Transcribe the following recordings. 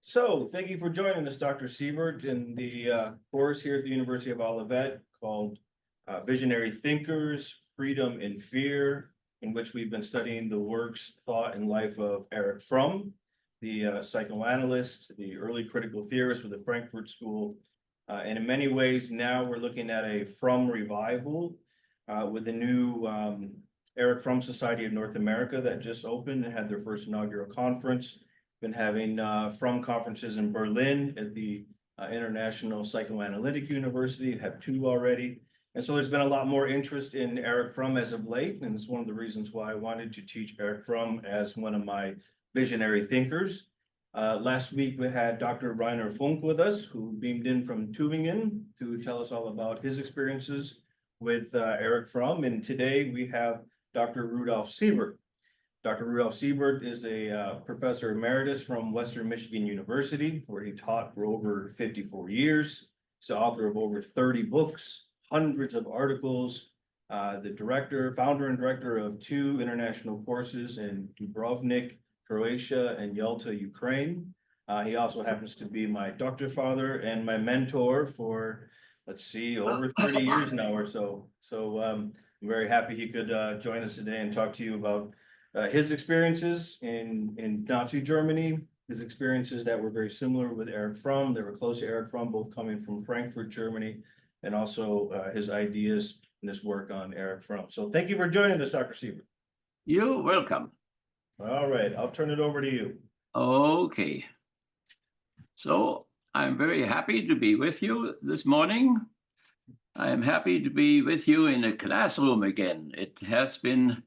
So thank you for joining us, Dr. Siebert, in the course here at the University of Olivet called Visionary Thinkers, Freedom and Fear, in which we've been studying the works, thought, and life of Erich Fromm, the psychoanalyst, the early critical theorist with the Frankfurt School. And in many ways, now we're looking at a Fromm revival with the new Erich Fromm Society of North America that just opened and had their first inaugural conference. Been having Fromm conferences in Berlin at the International Psychoanalytic University, have two already. And so there's been a lot more interest in Erich Fromm as of late, and it's one of the reasons why I wanted to teach Erich Fromm as one of my visionary thinkers. Last week, we had Dr. Rainer Funk with us, who beamed in from Tübingen to tell us all about his experiences with Erich Fromm. And today we have Dr. Rudolf Siebert. Dr. Rudolf Siebert is a professor emeritus from Western Michigan University, where he taught for over 54 years. He's the author of over 30 books, hundreds of articles, the founder and director of 2 international courses in Dubrovnik, Croatia, and Yalta, Ukraine. He also happens to be my doctor father and my mentor for, over 30 years now or so. So I'm very happy he could join us today and talk to you about his experiences in Nazi Germany, his experiences that were very similar with Erich Fromm. They were close to Erich Fromm, both coming from Frankfurt, Germany, and also his ideas and his work on Erich Fromm. So thank you for joining us, Dr. Siebert. You're welcome. All right, I'll turn it over to you. Okay. So I'm very happy to be with you this morning. I am happy to be with you in a classroom again. It has been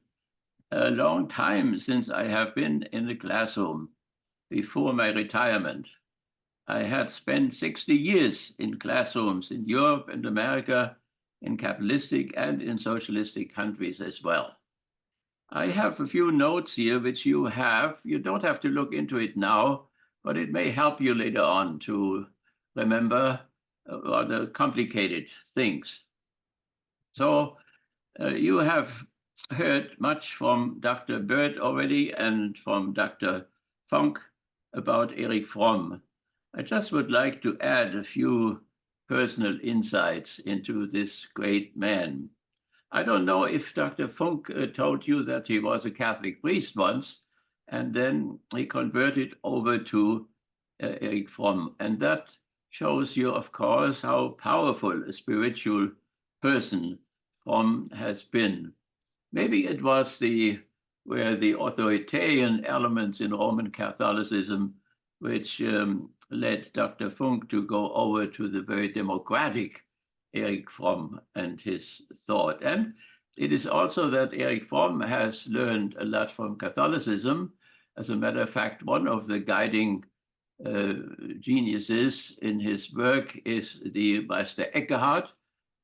a long time since I have been in the classroom before my retirement. I had spent 60 years in classrooms in Europe and America, in capitalistic and in socialistic countries as well. I have a few notes here which you have. You don't have to look into it now, but it may help you later on to remember rather complicated things. So you have heard much from Dr. Byrd already and from Dr. Funk about Erich Fromm. I just would like to add a few personal insights into this great man. I don't know if Dr. Funk told you that he was a Catholic priest once, and then he converted over to Erich Fromm. And that shows you, of course, how powerful a spiritual person Fromm has been. Maybe it was where the authoritarian elements in Roman Catholicism, which led Dr. Funk to go over to the very democratic Erich Fromm and his thought. And it is also that Erich Fromm has learned a lot from Catholicism. As a matter of fact, one of the guiding geniuses in his work is the Meister Eckhart.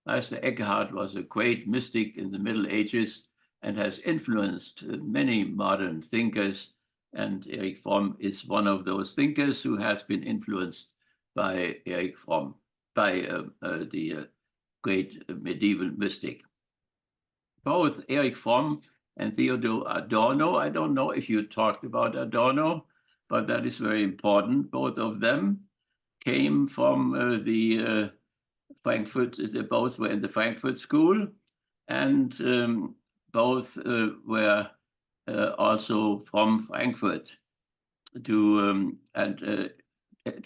Meister Eckhart was a great mystic in the Middle Ages and has influenced many modern thinkers. And Erich Fromm is one of those thinkers who has been influenced by Erich Fromm, by the great medieval mystic. Both Erich Fromm and Theodor Adorno, I don't know if you talked about Adorno, but that is very important. Both of them came from the Frankfurt, they both were in the Frankfurt School, and both were also from Frankfurt.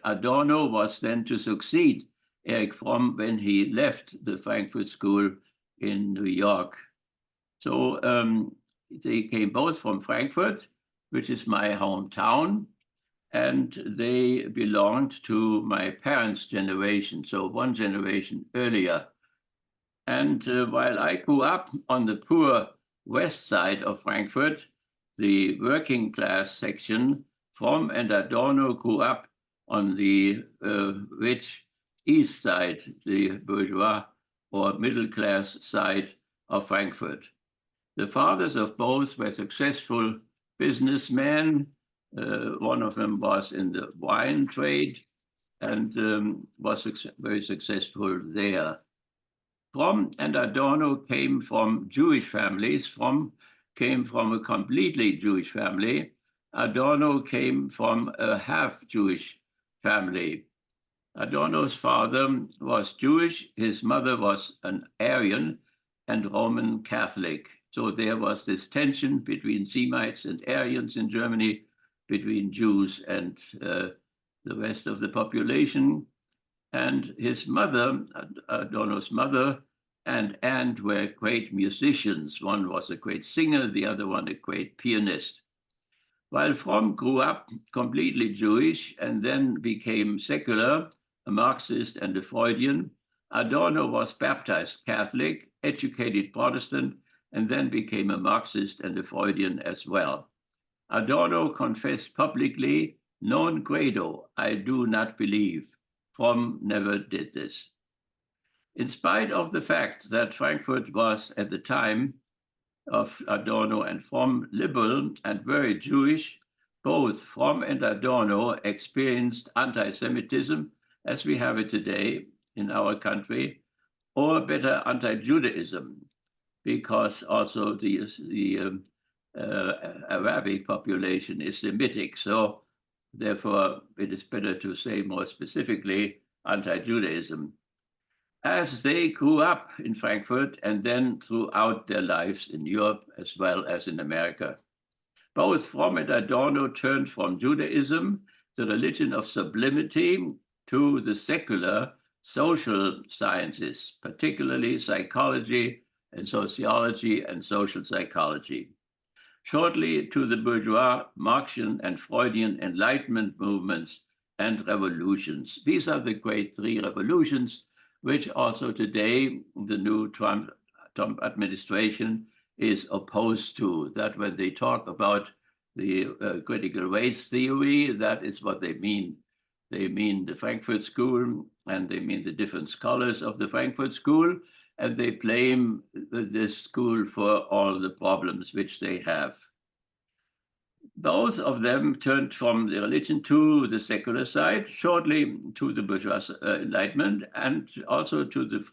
Adorno was then to succeed Erich Fromm when he left the Frankfurt School in New York. So they came both from Frankfurt, which is my hometown, and they belonged to my parents' generation, so one generation earlier. And while I grew up on the poor west side of Frankfurt, the working class section, Fromm and Adorno grew up on the rich east side, the bourgeois or middle class side of Frankfurt. The fathers of both were successful businessmen. One of them was in the wine trade and was very successful there. Fromm and Adorno came from Jewish families. Fromm came from a completely Jewish family. Adorno came from a half-Jewish family. Adorno's father was Jewish, his mother was an Aryan and Roman Catholic. So there was this tension between Semites and Aryans in Germany, between Jews and the rest of the population. And his mother, Adorno's mother, and aunt were great musicians. One was a great singer, the other one a great pianist. While Fromm grew up completely Jewish and then became secular, a Marxist and a Freudian, Adorno was baptized Catholic, educated Protestant, and then became a Marxist and a Freudian as well. Adorno confessed publicly, non credo, I do not believe. Fromm never did this. In spite of the fact that Frankfurt was at the time of Adorno and Fromm liberal and very Jewish, both Fromm and Adorno experienced anti-Semitism as we have it today in our country, or better, anti-Judaism, because also the Arabic population is Semitic. So therefore, it is better to say more specifically anti-Judaism. As they grew up in Frankfurt and then throughout their lives in Europe as well as in America. Both Fromm and Adorno turned from Judaism, the religion of sublimity, to the secular social sciences, particularly psychology and sociology and social psychology. Shortly to the bourgeois, Marxian, and Freudian Enlightenment movements and revolutions. These are the great three revolutions, which also today the new Trump administration is opposed to. That when they talk about the critical race theory, that is what they mean. They mean the Frankfurt School, and they mean the different scholars of the Frankfurt School, and they blame this school for all the problems which they have. Both of them turned from the religion to the secular side, shortly to the bourgeois Enlightenment, and also to the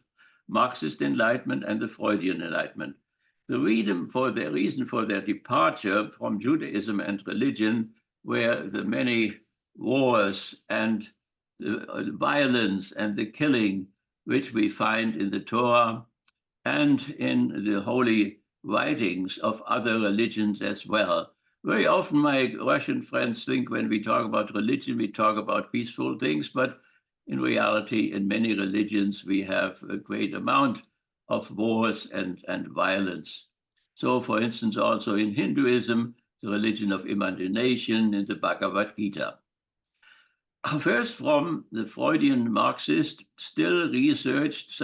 Marxist Enlightenment and the Freudian Enlightenment. The reason for their departure from Judaism and religion were the many wars and the violence and the killing which we find in the Torah and in the holy writings of other religions as well. Very often my Russian friends think when we talk about religion, we talk about peaceful things, but in reality, in many religions, we have a great amount of wars and violence. So, for instance, also in Hinduism, the religion of imagination in the Bhagavad Gita. First, from the Freudian Marxist, still researched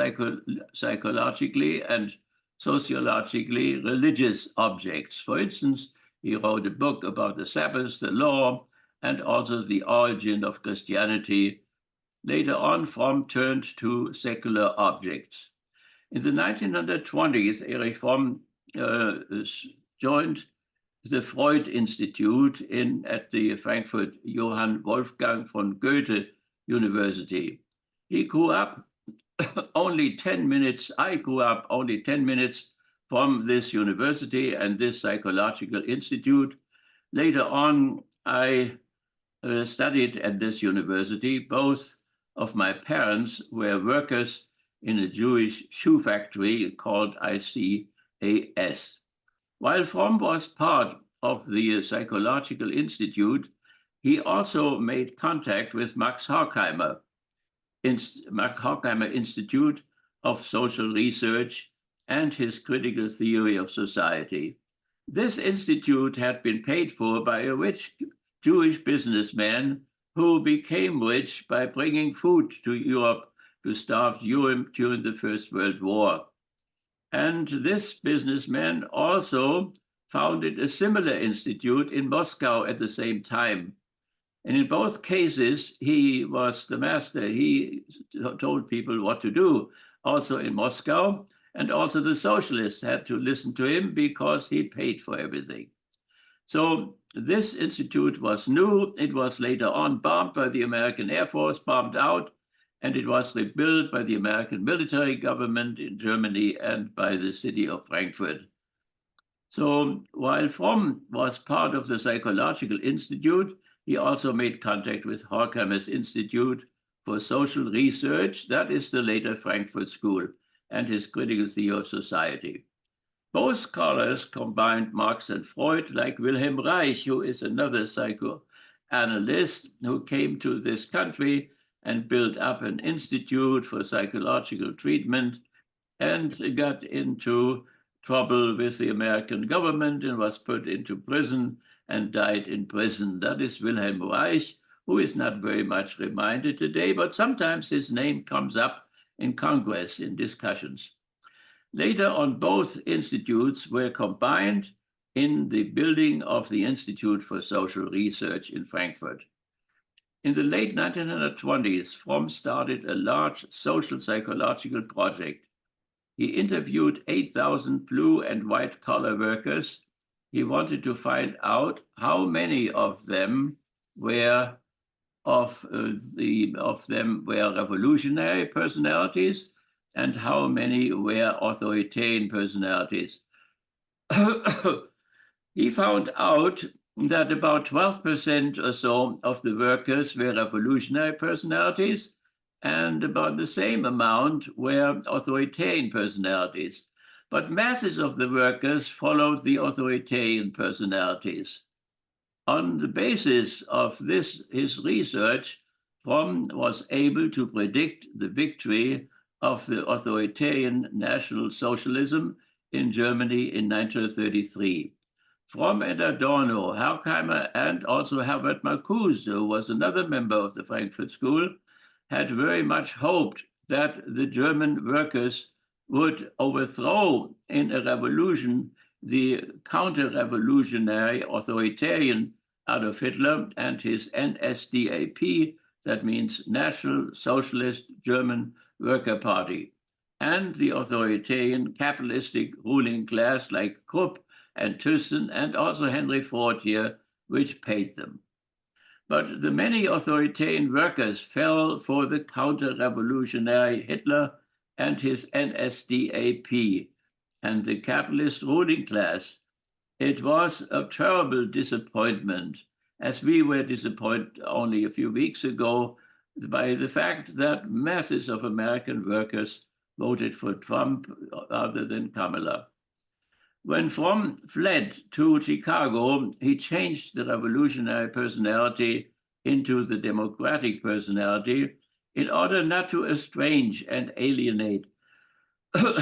psychologically and sociologically religious objects. For instance, he wrote a book about the Sabbath, the law, and also the origin of Christianity. Later on, Fromm turned to secular objects. In the 1920s, Erich Fromm joined the Freud Institute at the Frankfurt Johann Wolfgang von Goethe University. He grew up only 10 minutes, I grew up only 10 minutes from this university and this psychological institute. Later on, I studied at this university. Both of my parents were workers in a Jewish shoe factory called ICAS. While Fromm was part of the Psychological Institute, he also made contact with Max Horkheimer Institute of Social Research and his critical theory of society. This institute had been paid for by a rich Jewish businessman who became rich by bringing food to Europe to starved Europe during the First World War. And this businessman also founded a similar institute in Moscow at the same time. And in both cases, he was the master. He told people what to do, also in Moscow. And also the socialists had to listen to him because he paid for everything. So this institute was new. It was later on bombed by the American Air Force, bombed out, and it was rebuilt by the American military government in Germany and by the city of Frankfurt. So while Fromm was part of the Psychological Institute, He also made contact with Horkheimer's Institute for Social Research, that is the later Frankfurt School, and his critical theory of society. Both scholars combined Marx and Freud, like Wilhelm Reich, who is another psychoanalyst who came to this country and built up an institute for psychological treatment and got into trouble with the American government and was put into prison and died in prison. That is Wilhelm Reich, who is not very much reminded today, but sometimes his name comes up in Congress in discussions. Later on, both institutes were combined in the building of the Institute for Social Research in Frankfurt. In the late 1920s, Fromm started a large social psychological project. He interviewed 8,000 blue and white collar workers. He wanted to find out how many of them were revolutionary personalities and how many were authoritarian personalities. He found out that about 12% or so of the workers were revolutionary personalities, and about the same amount were authoritarian personalities. But masses of the workers followed the authoritarian personalities. On the basis of his research, Fromm was able to predict the victory of the authoritarian National Socialism in Germany in 1933. Fromm and Adorno, Horkheimer, and also Herbert Marcuse, who was another member of the Frankfurt School, had very much hoped that the German workers would overthrow in a revolution the counter-revolutionary authoritarian Adolf Hitler and his NSDAP, that means National Socialist German Worker Party, and the authoritarian capitalistic ruling class like Krupp and Thyssen and also Henry Ford here, which paid them. But the many authoritarian workers fell for the counter-revolutionary Hitler and his NSDAP and the capitalist ruling class. It was a terrible disappointment, as we were disappointed only a few weeks ago by the fact that masses of American workers voted for Trump rather than Kamala. When Fromm fled to Chicago, he changed the revolutionary personality into the democratic personality in order not to estrange and alienate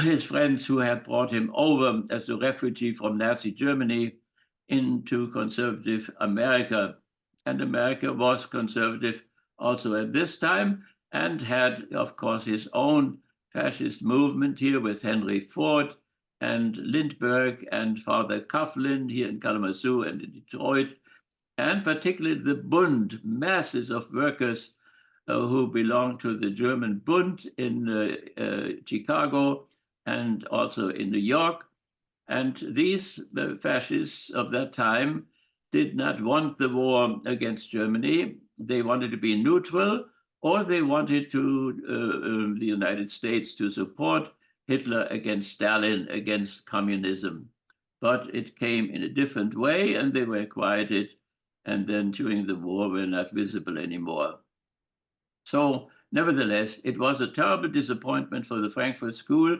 his friends who had brought him over as a refugee from Nazi Germany into conservative America. And America was conservative also at this time and had, of course, his own fascist movement here with Henry Ford and Lindbergh and Father Coughlin here in Kalamazoo and in Detroit, and particularly the Bund, masses of workers who belonged to the German Bund in Chicago and also in New York. And these fascists of that time did not want the war against Germany. They wanted to be neutral, or they wanted to the United States to support Hitler against Stalin, against communism. But it came in a different way, and they were quieted, and then during the war were not visible anymore. So nevertheless, it was a terrible disappointment for the Frankfurt School,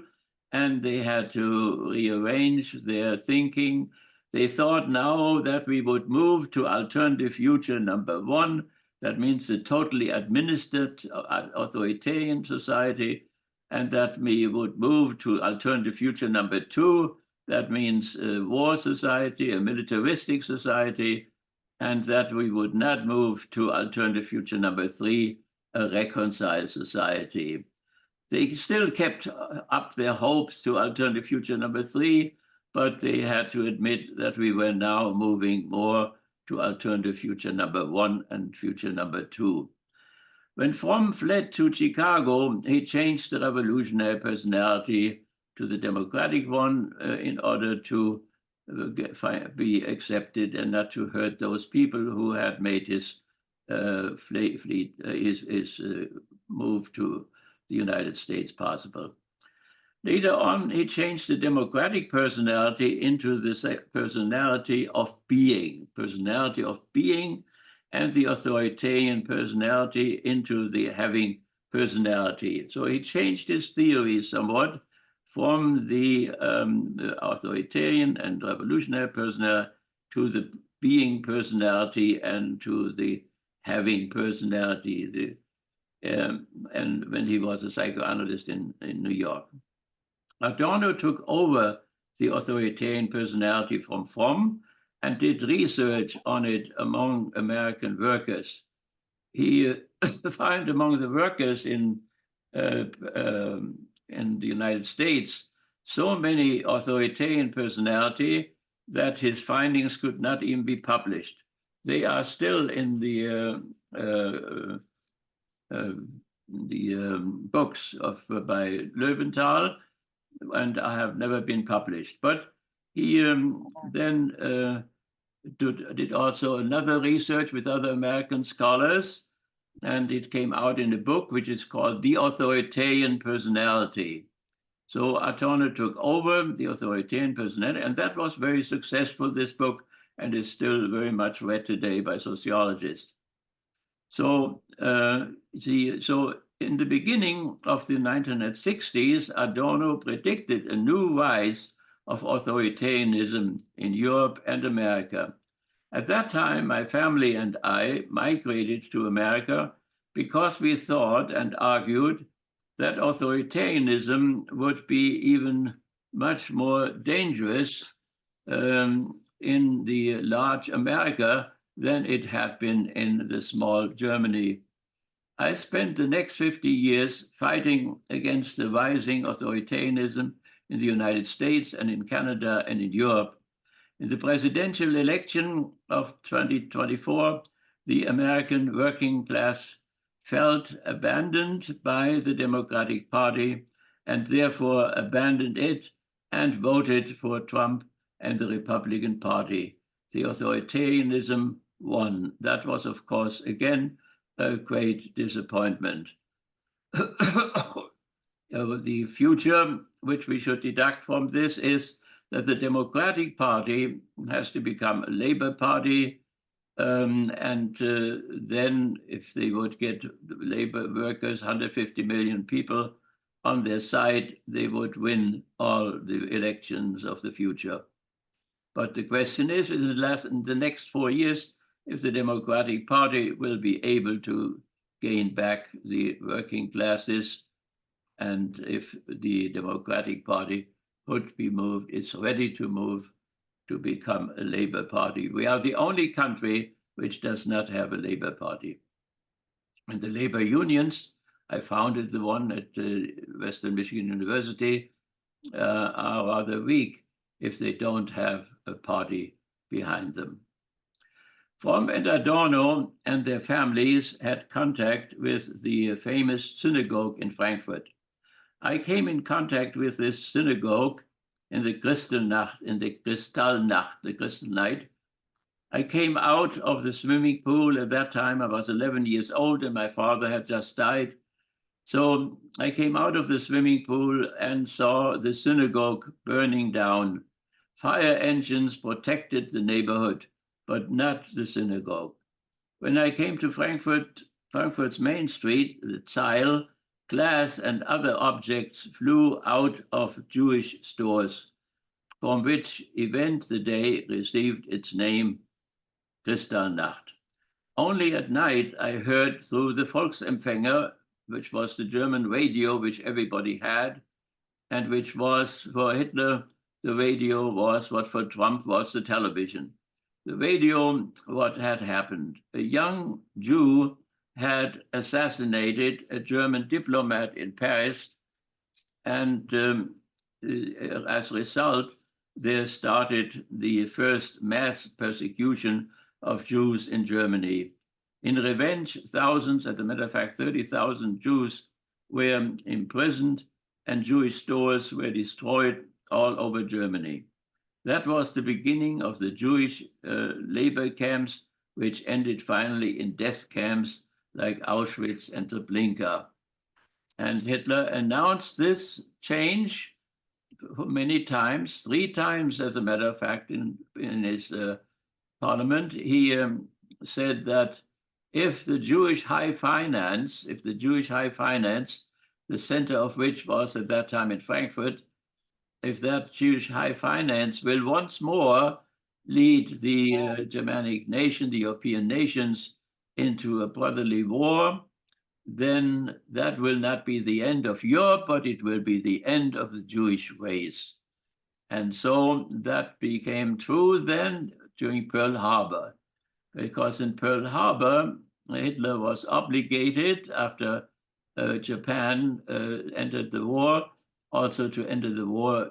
and they had to rearrange their thinking. They thought now that we would move to alternative future number one. That means a totally administered authoritarian society, and that we would move to alternative future number two. That means a war society, a militaristic society, and that we would not move to alternative future number three, a reconciled society. They still kept up their hopes to alternative future number three, but they had to admit that we were now moving more to alternative future number one and future number two. When Fromm fled to Chicago, he changed the revolutionary personality to the democratic one in order to be accepted and not to hurt those people who had made his move to the United States possible. Later on, he changed the democratic personality into the personality of being. Personality of being and the authoritarian personality into the having personality. So he changed his theory somewhat from the authoritarian and revolutionary personality to the being personality and to the having personality, and when he was a psychoanalyst in New York. Adorno took over the authoritarian personality from Fromm and did research on it among American workers. He found among the workers in the United States so many authoritarian personality that his findings could not even be published. They are still in the books by Löwenthal, and I have never been published. But he then did also another research with other American scholars, and it came out in a book which is called The Authoritarian Personality. So Adorno took over the authoritarian personality, and that was very successful, this book, and is still very much read today by sociologists. So, so in the beginning of the 1960s, Adorno predicted a new rise of authoritarianism in Europe and America. At that time, my family and I migrated to America because we thought and argued that authoritarianism would be even much more dangerous in the large America than it had been in the small Germany. I spent the next 50 years fighting against the rising authoritarianism in the United States and in Canada and in Europe. In the presidential election of 2024, the American working class felt abandoned by the Democratic Party and therefore abandoned it and voted for Trump and the Republican Party. The authoritarianism won. That was, of course, again, a great disappointment. The future which we should deduct from this is that the Democratic Party has to become a Labour Party, and then if they would get Labour workers, 150 million people on their side, they would win all the elections of the future. But the question is, in the next 4 years, if the Democratic Party will be able to gain back the working classes, and if the Democratic Party could be moved, it's ready to move to become a Labour Party. We are the only country which does not have a Labour Party. And the labor unions, I founded the one at Western Michigan University, are rather weak if they don't have a party behind them. Fromm and Adorno and their families had contact with the famous synagogue in Frankfurt. I came in contact with this synagogue in the Kristallnacht, the Crystal Night. I came out of the swimming pool. At that time, I was 11 years old and my father had just died. So I came out of the swimming pool and saw the synagogue burning down. Fire engines protected the neighborhood, but not the synagogue. When I came to Frankfurt's main street, the Zeil, glass and other objects flew out of Jewish stores, from which event the day received its name, Kristallnacht. Only at night I heard through the Volksempfänger, which was the German radio which everybody had, and which was for Hitler, the radio was what for Trump was the television. The radio, what had happened? A young Jew had assassinated a German diplomat in Paris, and as a result, there started the first mass persecution of Jews in Germany. In revenge, thousands, as a matter of fact, 30,000 Jews were imprisoned and Jewish stores were destroyed all over Germany. That was the beginning of the Jewish labor camps, which ended finally in death camps like Auschwitz and Treblinka. And Hitler announced this change many times, 3 times, as a matter of fact, in his parliament. He said that if the Jewish high finance, the center of which was at that time in Frankfurt, if that Jewish high finance will once more lead the Germanic nation, the European nations, into a brotherly war, then that will not be the end of Europe, but it will be the end of the Jewish race. And so that became true then during Pearl Harbor, because in Pearl Harbor, Hitler was obligated after Japan entered the war, also to enter the war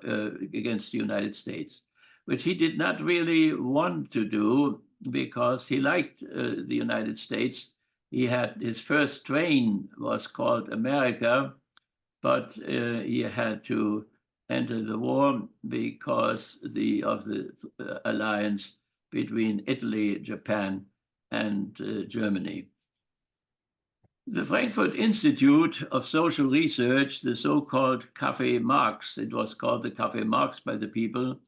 against the United States, which he did not really want to do because he liked the United States. He had his first train was called America, but he had to enter the war because of the alliance between Italy, Japan, and Germany. The Frankfurt Institute of Social Research, the so-called Café Marx, it was called the Café Marx by the people,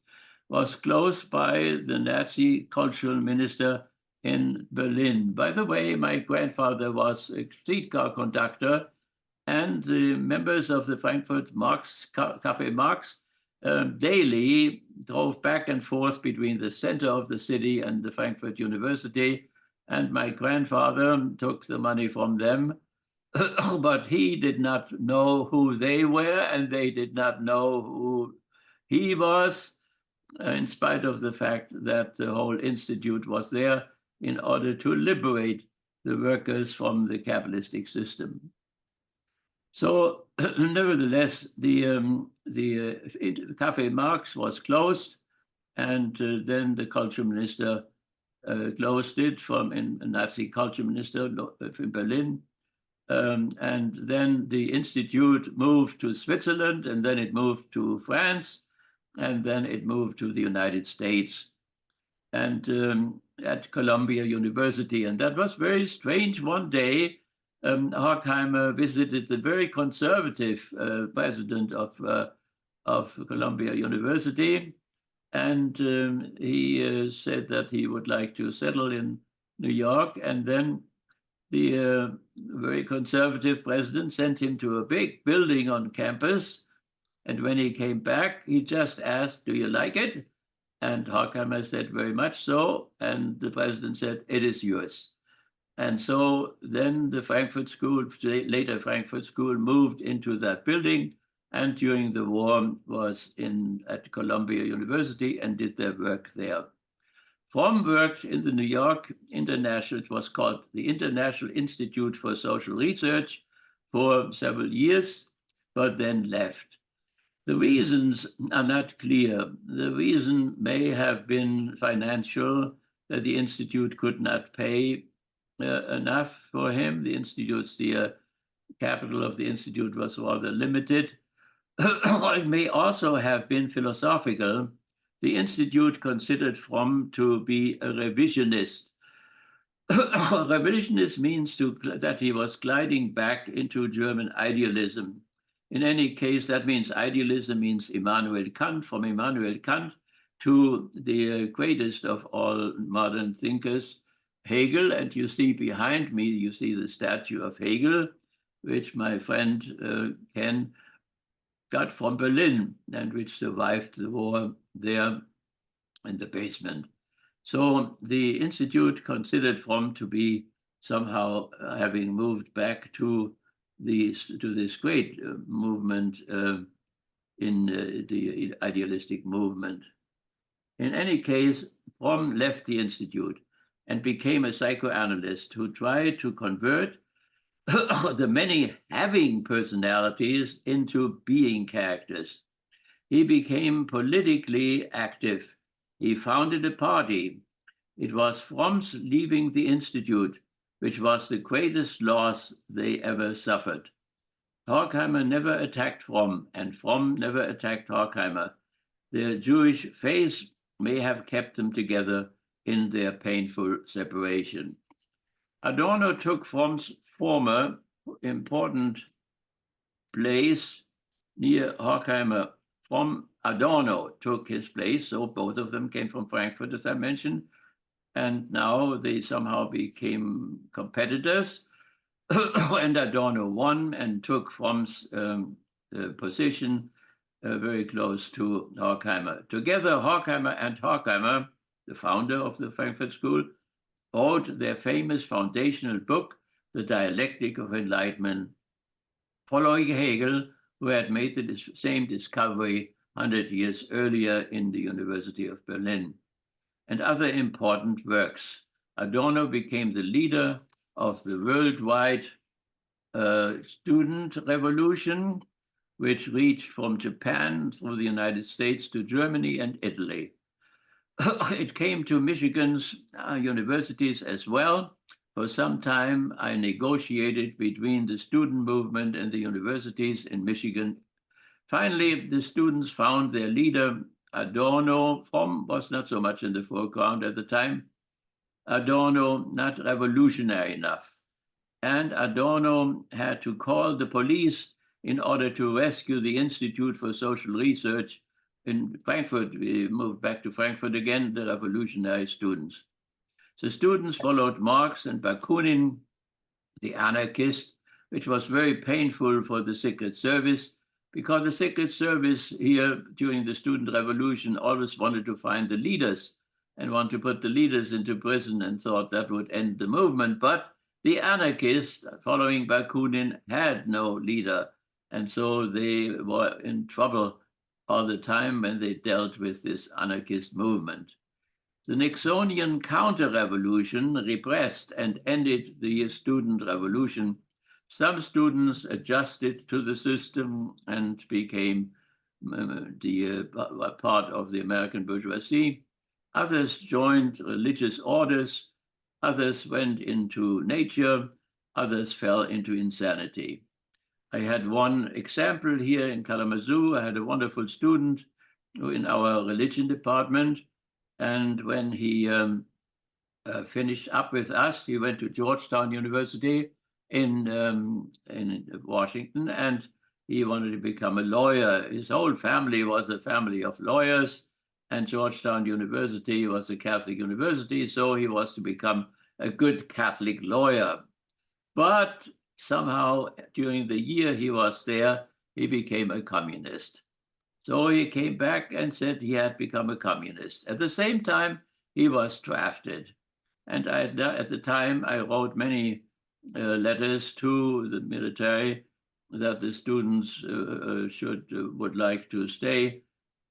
was closed by the Nazi cultural minister in Berlin. By the way, my grandfather was a streetcar conductor, and the members of the Frankfurt Café Marx daily drove back and forth between the center of the city and the Frankfurt University, and my grandfather took the money from them, but he did not know who they were, and they did not know who he was, in spite of the fact that the whole institute was there in order to liberate the workers from the capitalistic system. So, nevertheless, the Café Marx was closed, and then the culture minister closed it a Nazi culture minister in Berlin. And then the institute moved to Switzerland, and then it moved to France, and then it moved to the United States and at Columbia University. And that was very strange. One day, Horkheimer visited the very conservative president of Columbia University, and he said that he would like to settle in New York. And then the very conservative president sent him to a big building on campus. And when he came back, he just asked, "Do you like it?" And Horkheimer said, "Very much so." And the president said, "It is yours." And so then the Frankfurt School, later Frankfurt School, moved into that building, and during the war was at Columbia University and did their work there. Fromm worked in the New York International, it was called the International Institute for Social Research, for several years, but then left. The reasons are not clear. The reason may have been financial, that the institute could not pay enough for him. The capital of the institute was rather limited. It may also have been philosophical. The institute considered Fromm to be a revisionist. Revisionist means that he was gliding back into German idealism. In any case, that means idealism means Immanuel Kant, from Immanuel Kant to the greatest of all modern thinkers, Hegel. And you see behind me, you see the statue of Hegel, which my friend Ken got from Berlin and which survived the war there in the basement. So the Institute considered Fromm to be somehow having moved back to this great movement in the idealistic movement. In any case, Fromm left the Institute and became a psychoanalyst who tried to convert the many having personalities into being characters. He became politically active. He founded a party. It was Fromm's leaving the Institute which was the greatest loss they ever suffered. Horkheimer never attacked Fromm, and Fromm never attacked Horkheimer. Their Jewish faith may have kept them together in their painful separation. Adorno took Fromm's former important place near Horkheimer. Adorno took his place, so both of them came from Frankfurt, as I mentioned. and now they somehow became competitors. And Adorno won and took Fromm's position very close to Horkheimer. Together, Horkheimer and Horkheimer, the founder of the Frankfurt School, wrote their famous foundational book, The Dialectic of Enlightenment, following Hegel, who had made the same discovery 100 years earlier in the University of Berlin, and other important works. Adorno became the leader of the worldwide student revolution, which reached from Japan through the United States to Germany and Italy. It came to Michigan's universities as well. For some time, I negotiated between the student movement and the universities in Michigan. Finally, the students found their leader, Adorno. Fromm was not so much in the foreground at the time. Adorno not revolutionary enough. And Adorno had to call the police in order to rescue the Institute for Social Research in Frankfurt. We moved back to Frankfurt again, the revolutionary students. The students followed Marx and Bakunin, the anarchist, which was very painful for the Secret Service, because the Secret Service here during the student revolution always wanted to find the leaders and want to put the leaders into prison and thought that would end the movement. But the anarchists, following Bakunin, had no leader. And so they were in trouble all the time when they dealt with this anarchist movement. The Nixonian counter-revolution repressed and ended the student revolution. Some students adjusted to the system and became part of the American bourgeoisie. Others joined religious orders. Others went into nature. Others fell into insanity. I had one example here in Kalamazoo. I had a wonderful student in our religion department. And when he finished up with us, he went to Georgetown University in Washington, and he wanted to become a lawyer. His whole family was a family of lawyers, and Georgetown University was a Catholic university, so he was to become a good Catholic lawyer. But somehow, during the year he was there, he became a communist. So he came back and said he had become a communist. At the same time, he was drafted. And at the time, I wrote many letters to the military that the students would like to stay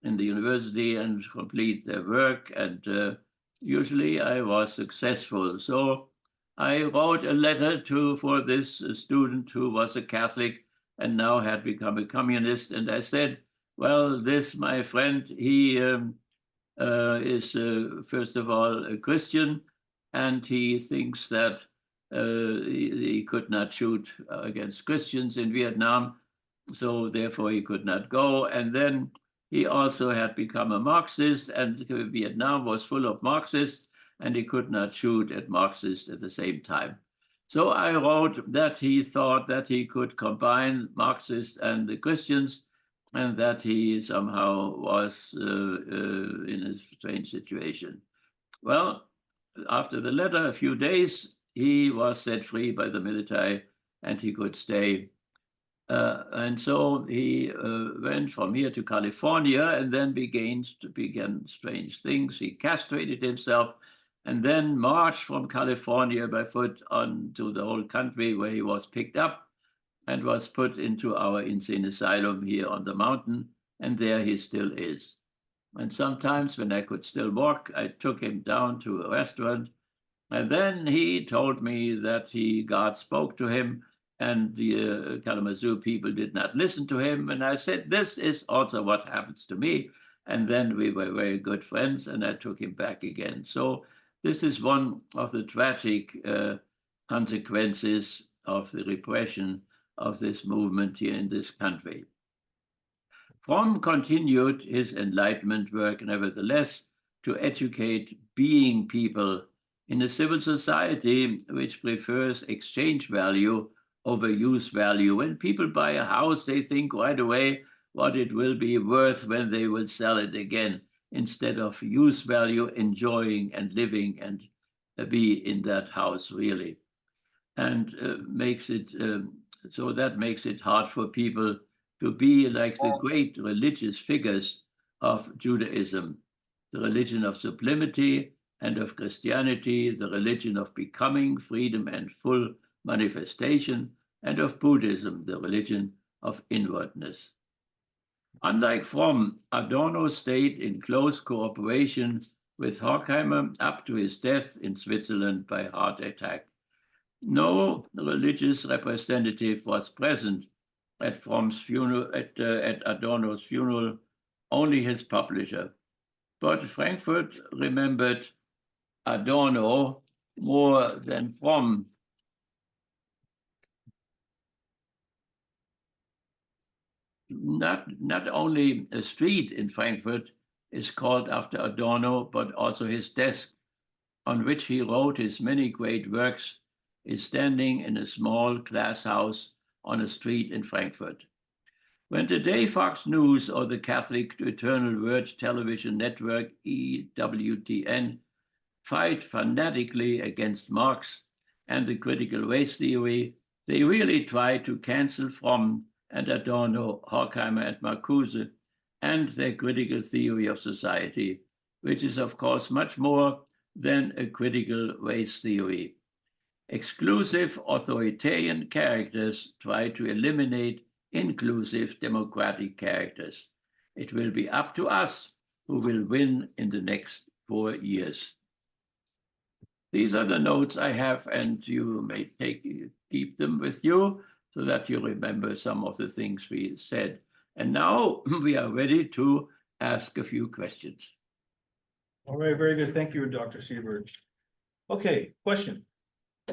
in the university and complete their work. And usually I was successful. So I wrote a letter for this student who was a Catholic and now had become a communist. And I said, well, this, my friend, he is, first of all, a Christian, and he thinks that he could not shoot against Christians in Vietnam, so therefore he could not go. And then he also had become a Marxist, and Vietnam was full of Marxists, and he could not shoot at Marxists at the same time. So I wrote that he thought that he could combine Marxists and the Christians, and that he somehow was in a strange situation. Well, after the letter, a few days, he was set free by the military and he could stay. And so he went from here to California and then began strange things. He castrated himself and then marched from California by foot on to the whole country, where he was picked up and was put into our insane asylum here on the mountain, and there he still is. And sometimes when I could still walk, I took him down to a restaurant, and then he told me that God spoke to him, and the Kalamazoo people did not listen to him. And I said, this is also what happens to me. And then we were very good friends, and I took him back again. So this is one of the tragic consequences of the repression of this movement here in this country. Fromm continued his Enlightenment work, nevertheless, to educate being people in a civil society which prefers exchange value over use value. When people buy a house, they think right away what it will be worth when they will sell it again, instead of use value, enjoying and living and be in that house, really. And makes it so that makes it hard for people to be like the great religious figures of Judaism, the religion of sublimity, and of Christianity, the religion of becoming, freedom, and full manifestation, and of Buddhism, the religion of inwardness. Unlike Fromm, Adorno stayed in close cooperation with Horkheimer up to his death in Switzerland by heart attack. No religious representative was present at Fromm's funeral, at Adorno's funeral, only his publisher. But Frankfurt remembered Adorno more than Fromm. Not only a street in Frankfurt is called after Adorno, but also his desk, on which he wrote his many great works, is standing in a small glass house on a street in Frankfurt. When today Fox News or the Catholic Eternal Word television network, EWTN, fight fanatically against Marx and the critical race theory, they really try to cancel Fromm and Adorno, Horkheimer and Marcuse, and their critical theory of society, which is, of course, much more than a critical race theory. Exclusive authoritarian characters try to eliminate inclusive democratic characters. It will be up to us who will win in the next 4 years. These are the notes I have, and you may keep them with you so that you remember some of the things we said. And now we are ready to ask a few questions. All right, very good. Thank you, Dr. Siebert. Okay, question.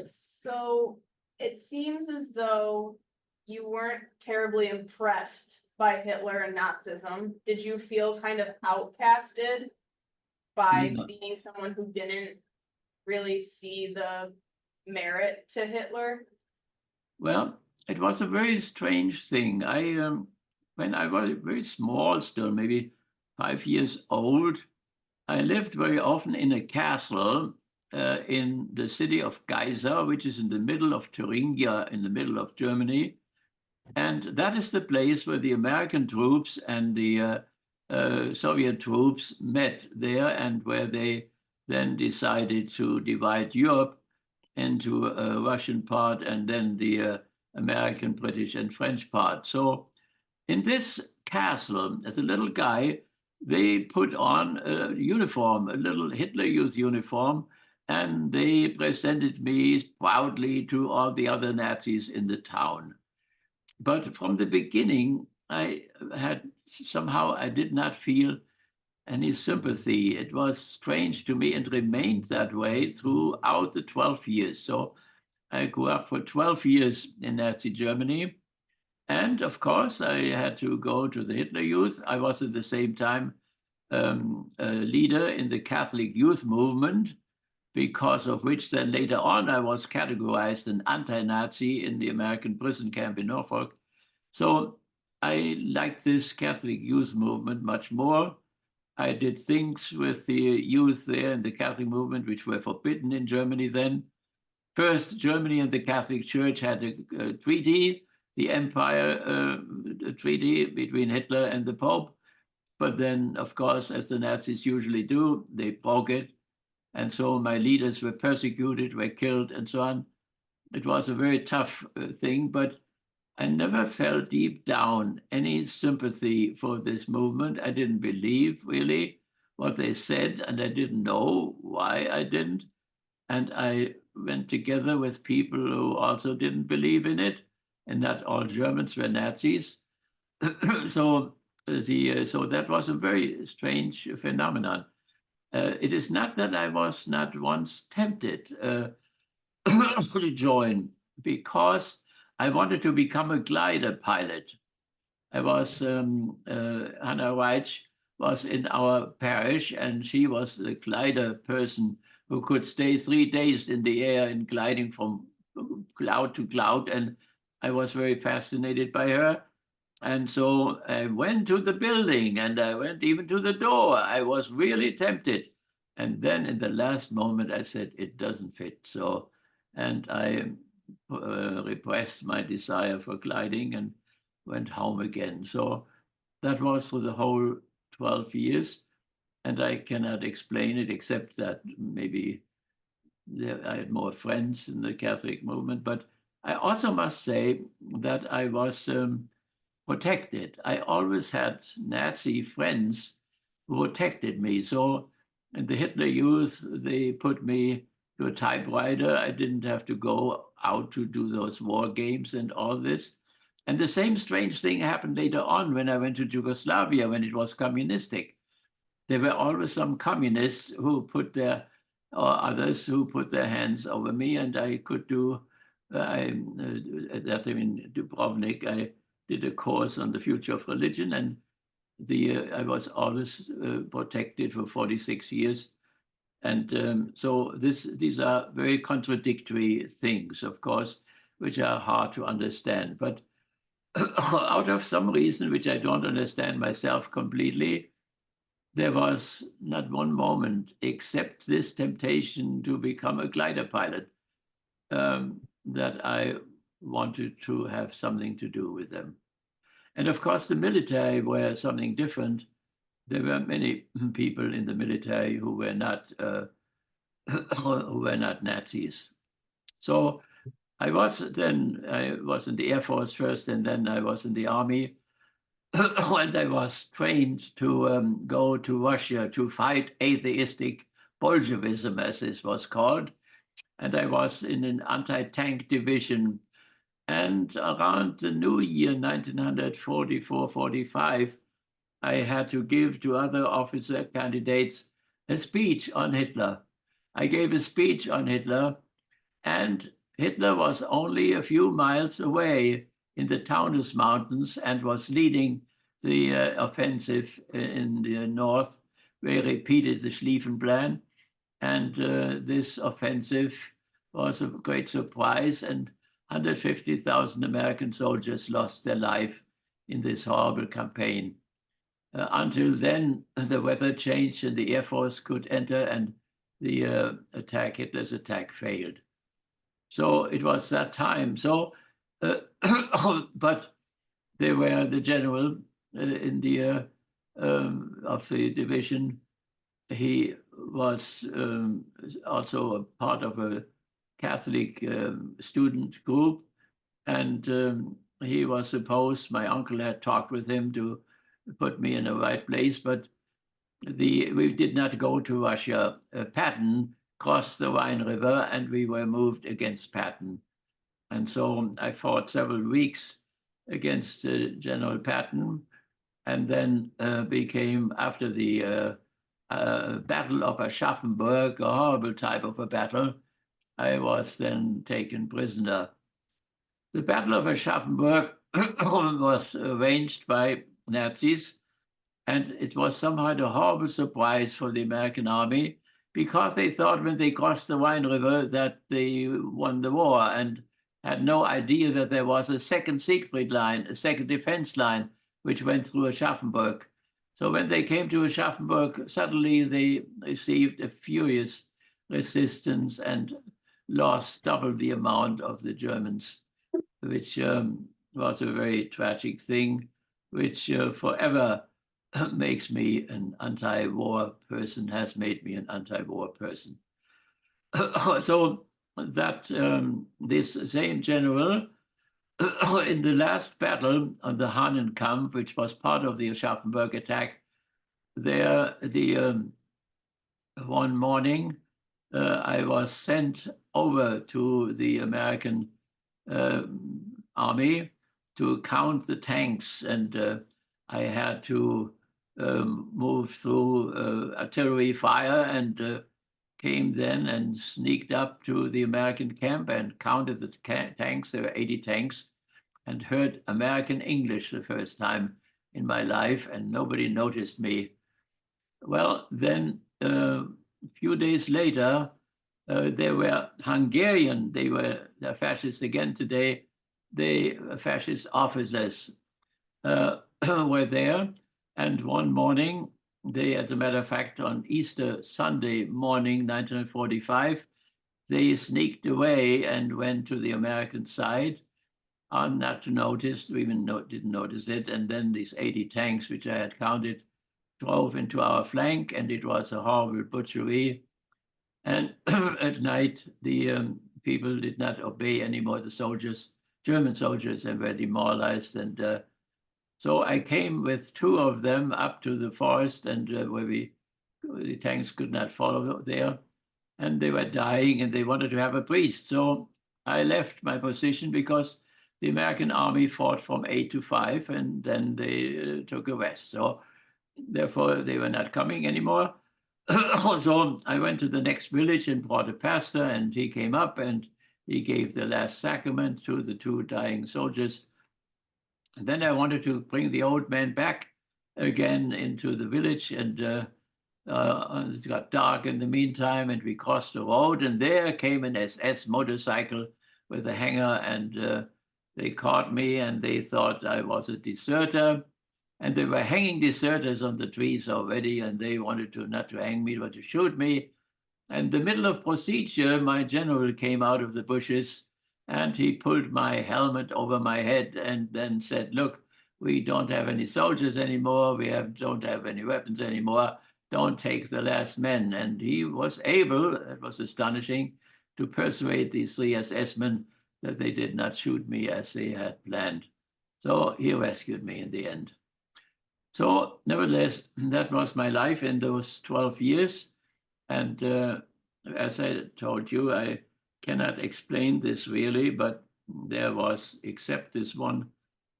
So it seems as though you weren't terribly impressed by Hitler and Nazism. Did you feel kind of outcasted by being someone who didn't really see the merit to Hitler? Well, it was a very strange thing. When I was very small still, maybe 5 years old, I lived very often in a castle in the city of Geisa, which is in the middle of Thuringia, in the middle of Germany. And that is the place where the American troops and the Soviet troops met there, and where they then decided to divide Europe into a Russian part and then the American, British, and French part. So in this castle, as a little guy, they put on a uniform, a little Hitler Youth uniform, and they presented me proudly to all the other Nazis in the town. But from the beginning, I did not feel any sympathy. It was strange to me and remained that way throughout the 12 years. So I grew up for 12 years in Nazi Germany. And of course, I had to go to the Hitler Youth. I was at the same time a leader in the Catholic Youth Movement, because of which then later on I was categorized an anti-Nazi in the American prison camp in Norfolk. So I liked this Catholic Youth Movement much more. I did things with the youth there in the Catholic movement which were forbidden in Germany then. First, Germany and the Catholic Church had a treaty, the Empire Treaty between Hitler and the Pope. But then, of course, as the Nazis usually do, they broke it. And so my leaders were persecuted, were killed, and so on. It was a very tough thing, but I never felt deep down any sympathy for this movement. I didn't believe really what they said, and I didn't know why I didn't. And I went together with people who also didn't believe in it, and not all Germans were Nazis. So that was a very strange phenomenon. It is not that I was not once tempted to join, because I wanted to become a glider pilot. I was, Hannah Reich was in our parish, and she was the glider person who could stay 3 days in the air and gliding from cloud to cloud. And I was very fascinated by her. And so I went to the building, and I went even to the door. I was really tempted. And then in the last moment, I said, it doesn't fit. So, and I repressed my desire for gliding and went home again. So that was for the whole 12 years. And I cannot explain it except that maybe I had more friends in the Catholic movement. But I also must say that I was protected. I always had Nazi friends who protected me. So in the Hitler Youth, they put me to a typewriter. I didn't have to go out to do those war games and all this. And the same strange thing happened later on when I went to Yugoslavia, when it was communistic. There were always some communists who put their, or others who put their hands over me, and I could do, that in Dubrovnik, I did a course on the future of religion, and I was always protected for 46 years. And so these are very contradictory things, of course, which are hard to understand. But out of some reason, which I don't understand myself completely, there was not one moment except this temptation to become a glider pilot that I wanted to have something to do with them. And of course, the military were something different. There were many people in the military who were not Nazis. So I was in the Air Force first, and then I was in the Army. And I was trained to go to Russia to fight atheistic Bolshevism, as this was called. And I was in an anti-tank division. And around the new year, 1944-45, I had to give to other officer candidates a speech on Hitler. I gave a speech on Hitler, and Hitler was only a few miles away in the Taunus Mountains and was leading the offensive in the north, where he repeated the Schlieffen Plan. And this offensive was a great surprise, and 150,000 American soldiers lost their life in this horrible campaign. Until then, the weather changed and the Air Force could enter, and the Hitler's attack failed. So it was that time. So, but they were the general in the of the division. He was also a part of a Catholic student group, and he was supposed, my uncle had talked with him to put me in the right place, but we did not go to Russia. Patton crossed the Rhine River, and we were moved against Patton. And so I fought several weeks against General Patton, and then became, after the Battle of Aschaffenburg, a horrible type of a battle, I was then taken prisoner. The Battle of Aschaffenburg was arranged by Nazis, and it was somehow a horrible surprise for the American army, because they thought when they crossed the Rhine River that they won the war, and had no idea that there was a second Siegfried line, a second defense line, which went through Aschaffenburg. So when they came to Aschaffenburg, suddenly they received a furious resistance and lost double the amount of the Germans, which was a very tragic thing, which forever makes me an anti-war person, has made me an anti-war person. So that this same general, in the last battle on the Hahnenkampf, which was part of the Aschaffenburg attack, there, one morning, I was sent over to the American army to count the tanks, and I had to move through artillery fire, and came then and sneaked up to the American camp and counted the tanks. There were 80 tanks, and heard American English the first time in my life, and nobody noticed me. Well, then a few days later, there were Hungarian, they're fascists again today, fascist officers were there. And one morning, they, as a matter of fact, on Easter Sunday morning, 1945, they sneaked away and went to the American side, not to notice, we even didn't notice it. And then these 80 tanks, which I had counted, drove into our flank, and it was a horrible butchery. And at night, the people did not obey anymore, the soldiers, German soldiers, and were demoralized. And so I came with two of them up to the forest, and where the tanks could not follow there, and they were dying, and they wanted to have a priest. So I left my position because the American army fought from 8 to 5, and then they took a rest. So therefore, they were not coming anymore. So I went to the next village and brought a pastor, and he came up and he gave the last sacrament to the two dying soldiers. And then I wanted to bring the old man back again into the village, and it got dark in the meantime, and we crossed the road, and there came an SS motorcycle with a hanger, and they caught me, and they thought I was a deserter. And they were hanging deserters on the trees already, and they wanted to not to hang me, but to shoot me. And in the middle of procedure, my general came out of the bushes, and he pulled my helmet over my head and then said, "Look, we don't have any soldiers anymore. Don't have any weapons anymore. Don't take the last men." And he was able, it was astonishing, to persuade these three SS men that they did not shoot me as they had planned. So he rescued me in the end. So nevertheless, that was my life in those 12 years. And as I told you, I cannot explain this really, but there was, except this one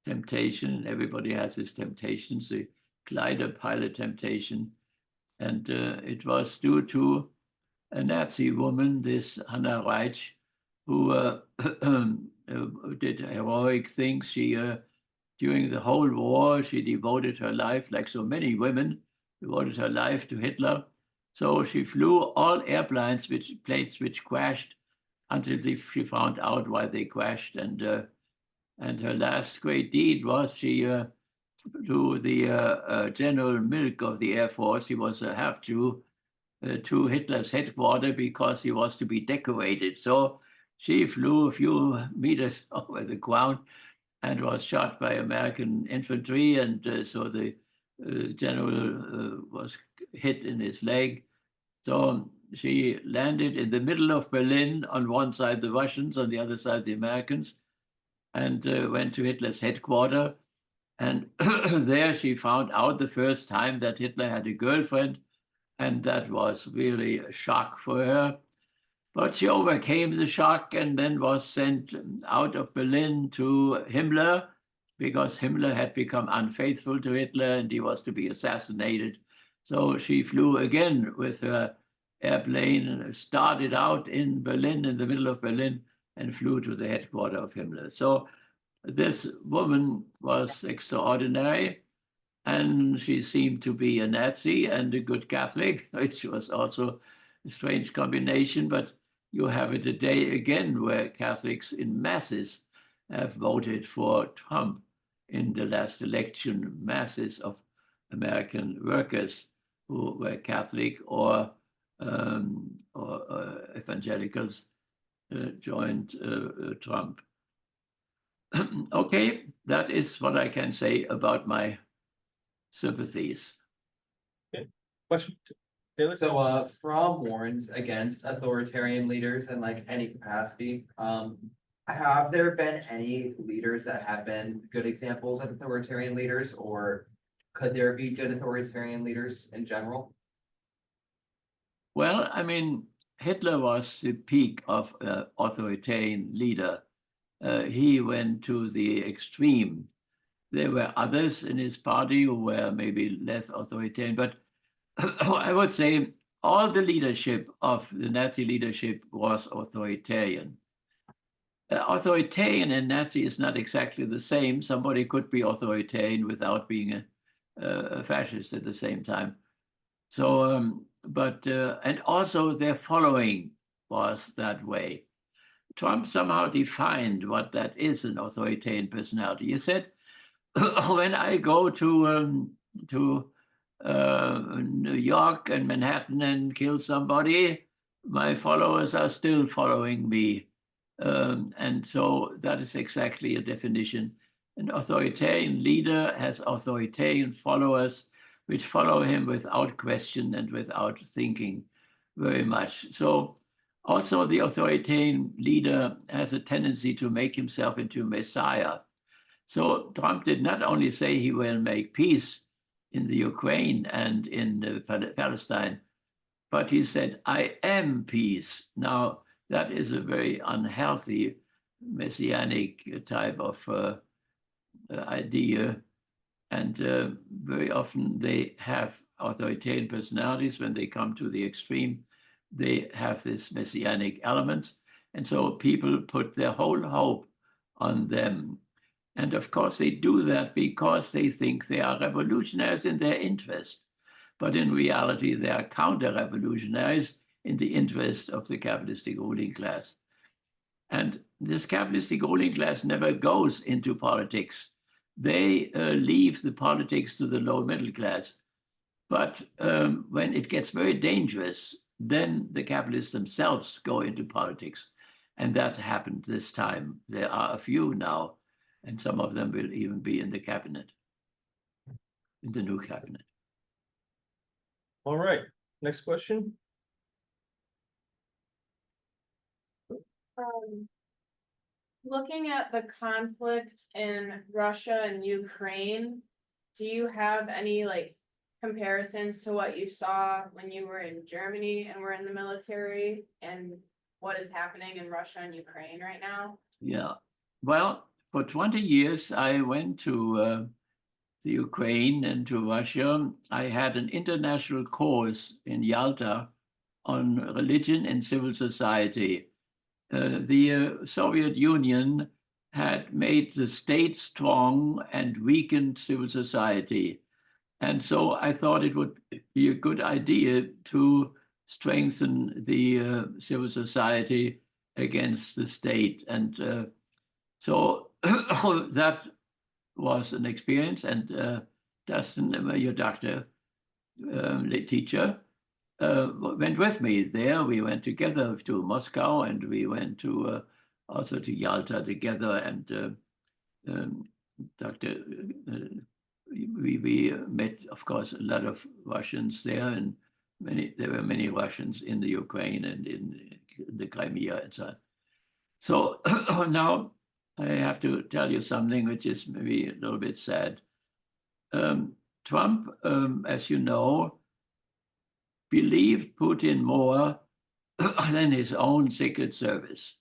temptation, everybody has his temptations, the glider pilot temptation. And it was due to a Nazi woman, this Hannah Reich, who did heroic things. She during the whole war, she devoted her life, like so many women, devoted her life to Hitler. So she flew all airplanes, planes which crashed, until she found out why they crashed. And her last great deed was she flew the General Milk of the Air Force. He was a half Jew, to Hitler's headquarters because he was to be decorated. So she flew a few meters over the ground and was shot by American infantry. And so the general was hit in his leg. So she landed in the middle of Berlin, on one side the Russians, on the other side the Americans, and went to Hitler's headquarters. And there she found out the first time that Hitler had a girlfriend, and that was really a shock for her. But she overcame the shock and then was sent out of Berlin to Himmler, because Himmler had become unfaithful to Hitler and he was to be assassinated. So she flew again with her airplane and started out in Berlin, in the middle of Berlin, and flew to the headquarters of Himmler. So this woman was extraordinary, and she seemed to be a Nazi and a good Catholic, which was also a strange combination. But you have it today again, where Catholics in masses have voted for Trump in the last election. Masses of American workers who were Catholic or evangelicals joined Trump. Okay, that is what I can say about my sympathies. Question? Taylor? So Fromm warns against authoritarian leaders in like any capacity. Have there been any leaders that have been good examples of authoritarian leaders, or could there be good authoritarian leaders in general? Well, I mean, Hitler was the peak of authoritarian leader. He went to the extreme. There were others in his party who were maybe less authoritarian, but I would say all the leadership of the Nazi leadership was authoritarian. Authoritarian and Nazi is not exactly the same. Somebody could be authoritarian without being a fascist at the same time. So, and also their following was that way. Trump somehow defined what that is, an authoritarian personality. He said, when I go to New York and Manhattan and kill somebody, my followers are still following me. And so that is exactly a definition. An authoritarian leader has authoritarian followers which follow him without question and without thinking very much. So also the authoritarian leader has a tendency to make himself into a messiah. So Trump did not only say he will make peace in the Ukraine and in Palestine, but he said, I am peace. Now, that is a very unhealthy messianic type of idea. And very often they have authoritarian personalities. When they come to the extreme, they have this messianic element. And so people put their whole hope on them. And of course, they do that because they think they are revolutionaries in their interest. But in reality, they are counter-revolutionaries in the interest of the capitalistic ruling class. And this capitalistic ruling class never goes into politics. They leave the politics to the low middle class. But when it gets very dangerous, then the capitalists themselves go into politics. And that happened this time. There are a few now, and some of them will even be in the cabinet, in the new cabinet. All right, next question. Looking at the conflict in Russia and Ukraine, do you have any like comparisons to what you saw when you were in Germany and were in the military and what is happening in Russia and Ukraine right now? Yeah, well, for 20 years, I went to the Ukraine and to Russia. I had an international course in Yalta on religion and civil society. The Soviet Union had made the state strong and weakened civil society. And so I thought it would be a good idea to strengthen the civil society against the state. And so that was an experience. And Dustin, your doctor, teacher, went with me there. We went together to Moscow, and we went to also to Yalta together. And Dr. We met, of course, a lot of Russians there, and there were many Russians in the Ukraine and in the Crimea and so on. So now I have to tell you something which is maybe a little bit sad. Trump, as you know, believed Putin more than his own Secret Service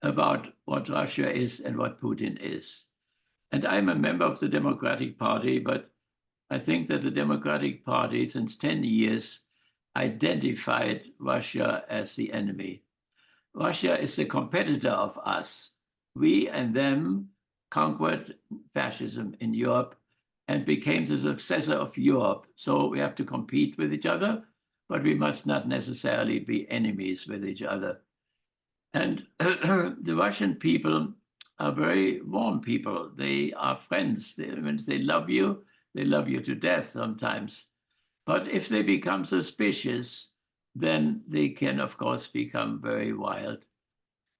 about what Russia is and what Putin is. And I'm a member of the Democratic Party, but I think that the Democratic Party, since 10 years, identified Russia as the enemy. Russia is a competitor of us. We and them conquered fascism in Europe and became the successor of Europe. So we have to compete with each other, but we must not necessarily be enemies with each other. And the Russian people are very warm people. They are friends. When they love you to death sometimes. But if they become suspicious, then they can, of course, become very wild.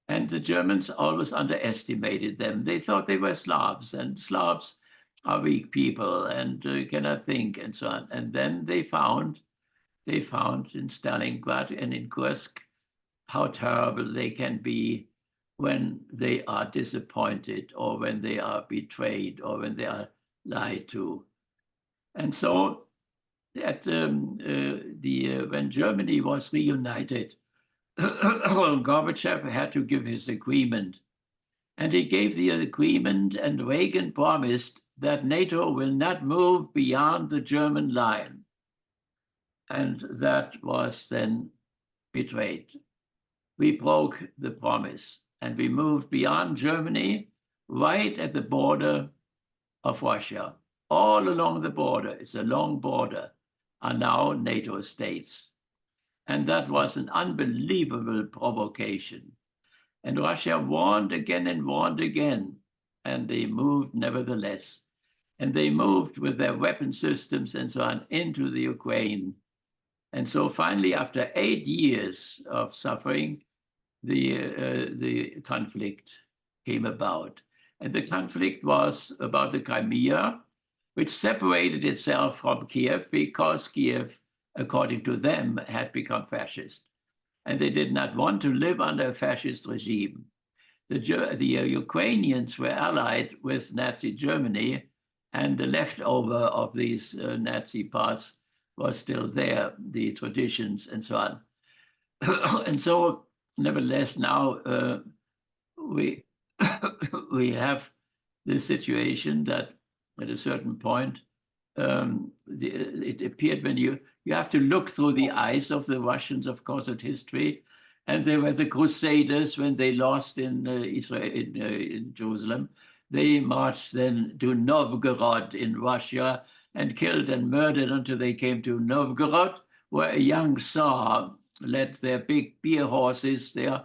And the Germans always underestimated them. They thought they were Slavs, and Slavs are weak people and cannot think and so on. And then they found in Stalingrad and in Kursk how terrible they can be when they are disappointed or when they are betrayed or when they are lied to. And so when Germany was reunited, Gorbachev had to give his agreement. And he gave the agreement, and Reagan promised that NATO will not move beyond the German line. And that was then betrayed. We broke the promise, and we moved beyond Germany, right at the border of Russia. All along the border, it's a long border, are now NATO states. And that was an unbelievable provocation. And Russia warned again, and they moved nevertheless. and they moved with their weapon systems and so on into the Ukraine. And so finally, after 8 years of suffering, the conflict came about. And the conflict was about the Crimea, which separated itself from Kiev because Kiev, according to them, had become fascist. And they did not want to live under a fascist regime. The Ukrainians were allied with Nazi Germany, and the leftover of these Nazi parts was still there, the traditions and so on. And so, nevertheless, now we we have this situation that at a certain point, it appeared when you have to look through the eyes of the Russians, of course, at history. And they were the Crusaders when they lost in Israel, in Jerusalem. They marched then to Novgorod in Russia and killed and murdered until they came to Novgorod, where a young Tsar led their big beer horses there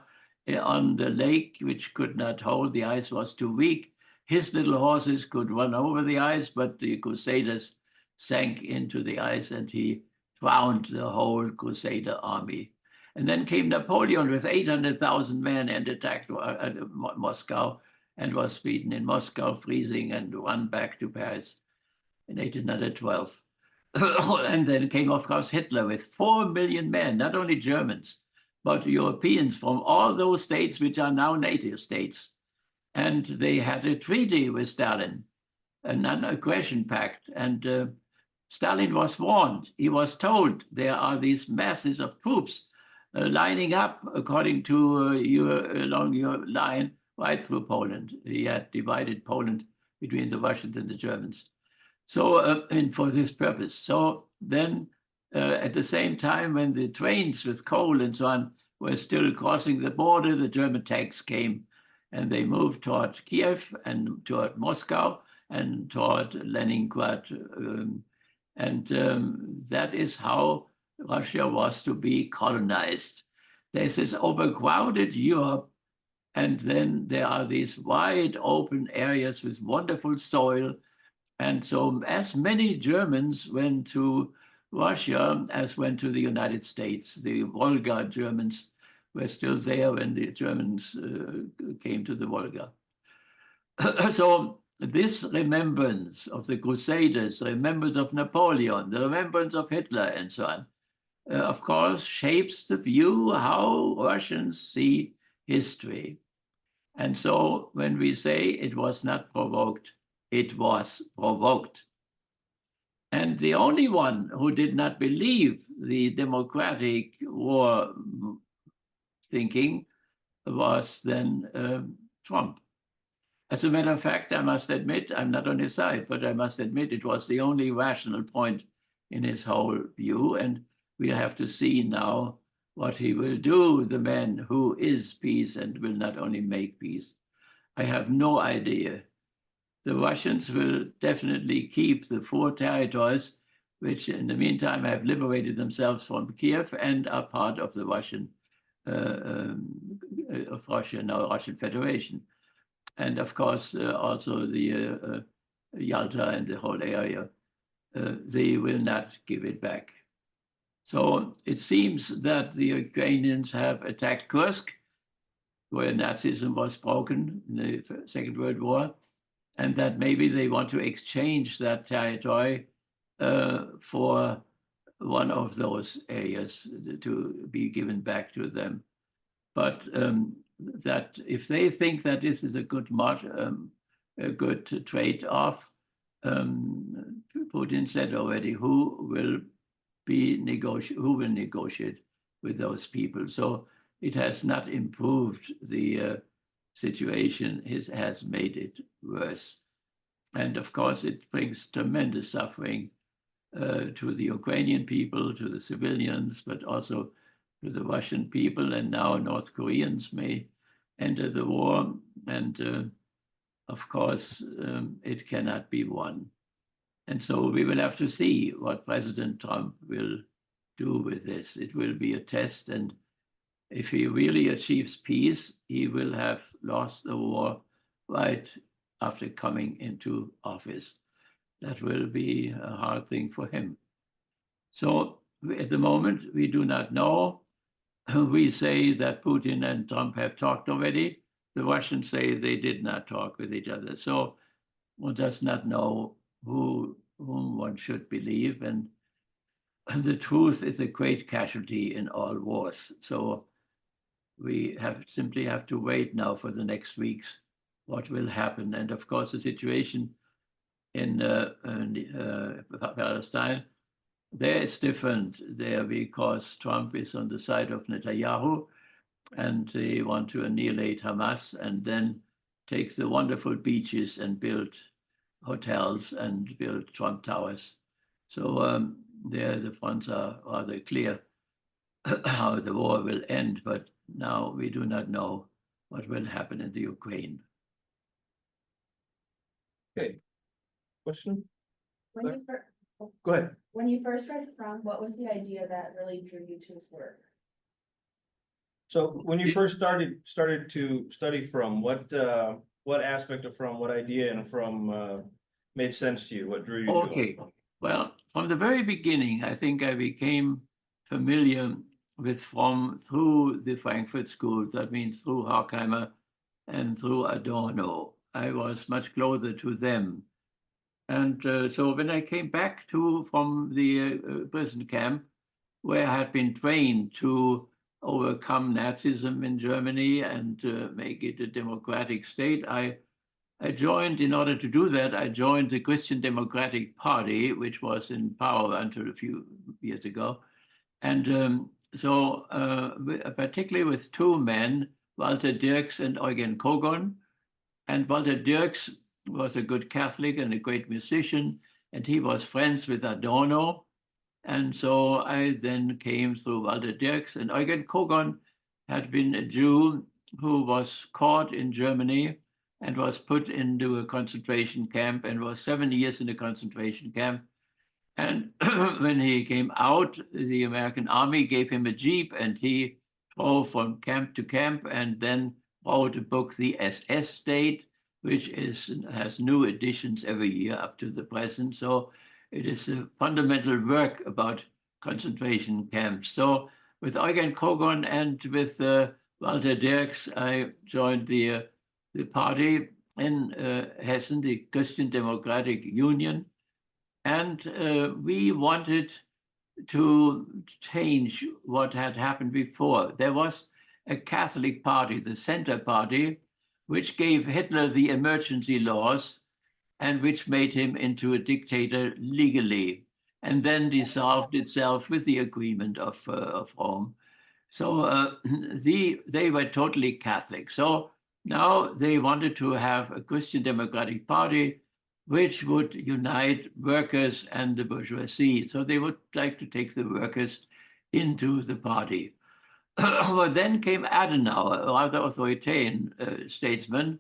on the lake, which could not hold. The ice was too weak. His little horses could run over the ice, but the Crusaders sank into the ice and he drowned the whole Crusader army. And then came Napoleon with 800,000 men and attacked Moscow and was beaten in Moscow, freezing, and run back to Paris in 1812. And then came, of course, Hitler with 4 million men, not only Germans, but Europeans from all those states which are now NATO states. And they had a treaty with Stalin, a non-aggression pact. And Stalin was warned. He was told there are these masses of troops lining up according to along your line right through Poland. He had divided Poland between the Russians and the Germans. So, and for this purpose. So then at the same time, when the trains with coal and so on were still crossing the border, the German tanks came and they moved toward Kiev and toward Moscow and toward Leningrad. That is how Russia was to be colonized. There's this overcrowded Europe, and then there are these wide open areas with wonderful soil. And so as many Germans went to Russia as went to the United States. The Volga Germans were still there when the Germans came to the Volga. So this remembrance of the Crusaders, the remembrance of Napoleon, the remembrance of Hitler and so on, of course, shapes the view how Russians see history. And so when we say it was not provoked, it was provoked. And the only one who did not believe the democratic war thinking was then Trump. As a matter of fact, I must admit, I'm not on his side, but I must admit it was the only rational point in his whole view. And we have to see now what he will do, the man who is peace and will not only make peace. I have no idea. The Russians will definitely keep the 4 territories, which in the meantime have liberated themselves from Kiev and are part of the Russian, of Russia, now Russian Federation. And of course, also the Yalta and the whole area, they will not give it back. So it seems that the Ukrainians have attacked Kursk, where Nazism was broken in the Second World War, and that maybe they want to exchange that territory for one of those areas to be given back to them. But that if they think that this is a good trade-off, Putin said already, who will negotiate with those people? So it has not improved the situation, it has made it worse. And of course, it brings tremendous suffering to the Ukrainian people, to the civilians, but also to the Russian people. And now North Koreans may enter the war. And of course, it cannot be won. And so we will have to see what President Trump will do with this. It will be a test. And if he really achieves peace, he will have lost the war right after coming into office. that will be a hard thing for him. So at the moment, we do not know. We say that Putin and Trump have talked already. The Russians say they did not talk with each other. So one does not know whom one should believe. And the truth is a great casualty in all wars. So we simply have to wait now for the next weeks what will happen. And of course, the situation in Palestine, there is different there because Trump is on the side of Netanyahu and they want to annihilate Hamas and then take the wonderful beaches and build hotels and build Trump towers. So there the fronts are rather clear how the war will end, but now we do not know what will happen in the Ukraine. Okay. Question? When you first, Go ahead. when you first read Fromm, what was the idea that really drew you to his work? So when you first started to study Fromm, what aspect of Fromm, what idea and Fromm made sense to you? What drew you to it? Okay, well, from the very beginning, I think I became familiar with Fromm through the Frankfurt School. That means through Horkheimer and through Adorno. I was much closer to them. And so when I came back from the prison camp, where I had been trained to overcome Nazism in Germany and make it a democratic state, I joined, in order to do that, I joined the Christian Democratic Party, which was in power until a few years ago. And so particularly with two men, Walter Dirks and Eugen Kogon. And Walter Dirks was a good Catholic and a great musician, and he was friends with Adorno. And so I then came through Walter Dirks, and Eugen Kogon had been a Jew who was caught in Germany and was put into a concentration camp and was 7 years in a concentration camp. And when he came out, the American army gave him a jeep and he drove from camp to camp and then wrote a book, The SS State, which has new editions every year up to the present. So it is a fundamental work about concentration camps. So with Eugen Kogon and with Walter Dirks, I joined the party in Hessen, the Christian Democratic Union. And we wanted to change what had happened before. There was a Catholic party, the Center Party, which gave Hitler the emergency laws and which made him into a dictator legally, and then dissolved itself with the agreement of Rome. So they were totally Catholic. So now they wanted to have a Christian Democratic Party which would unite workers and the bourgeoisie. So they would like to take the workers into the party. But then came Adenauer, a rather authoritarian statesman,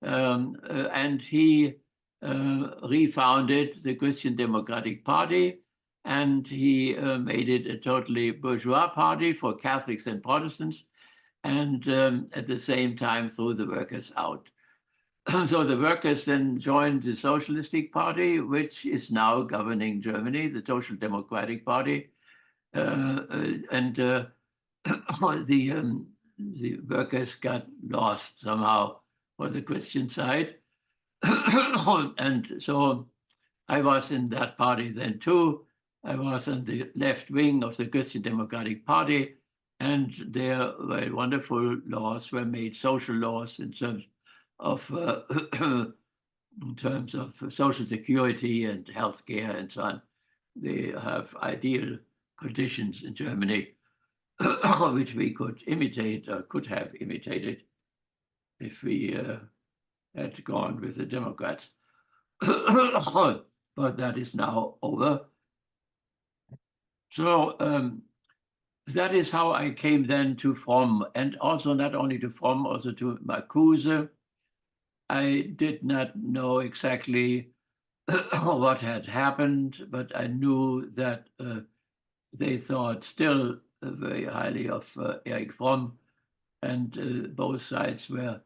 and he refounded the Christian Democratic Party, and he made it a totally bourgeois party for Catholics and Protestants, and at the same time threw the workers out. So the workers then joined the Socialistic Party, which is now governing Germany, the Social Democratic Party, and the workers got lost somehow for the Christian side. And so I was in that party then too. I was on the left wing of the Christian Democratic Party, and there were wonderful laws were made, social laws in terms of social security and healthcare and so on. They have ideal conditions in Germany, which we could imitate or could have imitated if we had gone with the Democrats. But that is now over. So that is how I came then to Fromm, and also not only to Fromm, also to Marcuse. I did not know exactly what had happened, but I knew that they thought still very highly of Erich Fromm, and both sides were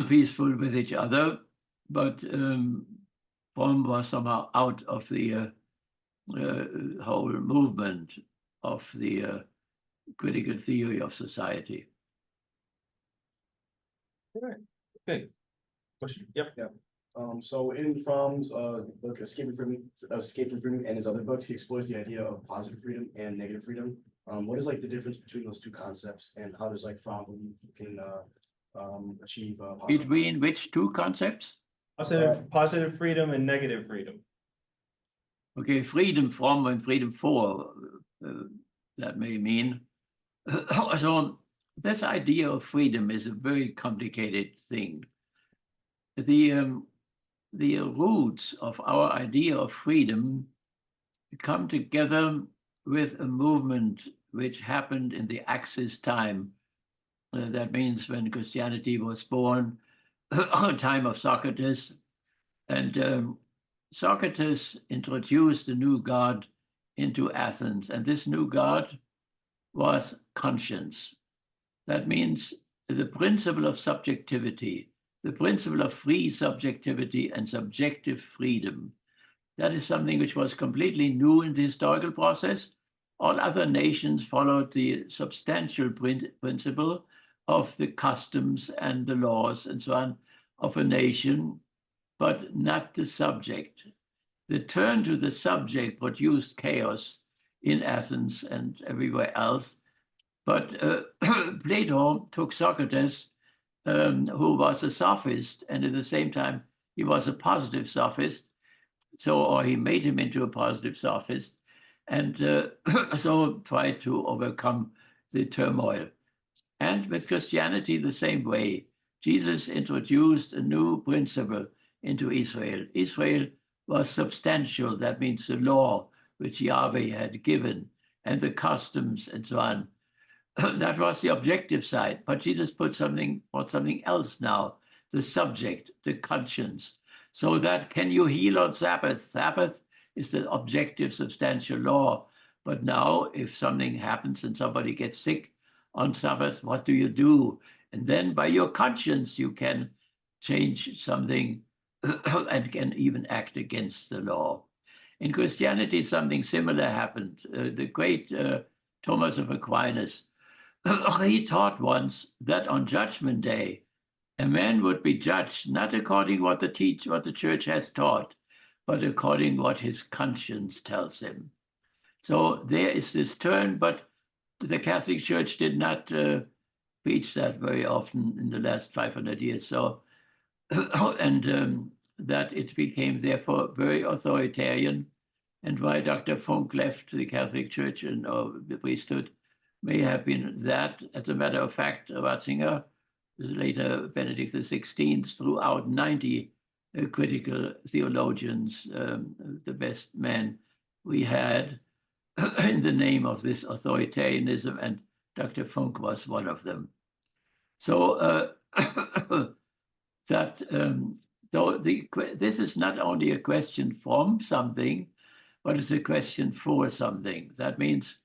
peaceful with each other. But Fromm was somehow out of the whole movement of the critical theory of society. Okay. Question? Yep. So in Fromm's book Escape from Freedom and his other books, he explores the idea of positive freedom and negative freedom. What is like the difference between those two concepts, and how does like Fromm believe you can achieve positive? Between which two concepts? Positive freedom and negative freedom. Okay, freedom from and freedom for, that may mean. So this idea of freedom is a very complicated thing. The roots of our idea of freedom come together with a movement which happened in the Axis time. That means when Christianity was born, time of Socrates. And Socrates introduced a new god into Athens, and this new god was conscience. That means the principle of subjectivity, the principle of free subjectivity and subjective freedom. That is something which was completely new in the historical process. All other nations followed the substantial principle of the customs and the laws and so on of a nation, but not the subject. The turn to the subject produced chaos in Athens and everywhere else. But Plato took Socrates, who was a sophist, and at the same time, he was a positive sophist. Or he made him into a positive sophist, and so tried to overcome the turmoil. And with Christianity, the same way. Jesus introduced a new principle into Israel. Israel was substantial. That means the law which Yahweh had given and the customs and so on. That was the objective side. But Jesus put something else now, the subject, the conscience. So that can you heal on Sabbath? Sabbath is the objective, substantial law. But now if something happens and somebody gets sick on Sabbath, what do you do? And then by your conscience, you can change something and can even act against the law. In Christianity, something similar happened. The great Thomas of Aquinas, he taught once that on Judgment Day, a man would be judged not according what the church has taught, but according what his conscience tells him. So there is this turn, but the Catholic Church did not preach that very often in the last 500 years. So, and that it became therefore very authoritarian, and why Dr. Funk left the Catholic Church and the priesthood may have been that. As a matter of fact, Ratzinger, later Benedict XVI, threw out 90 critical theologians, the best men we had, in the name of this authoritarianism, and Dr. Funk was one of them. So this is not only a question from something, but it's a question for something. That means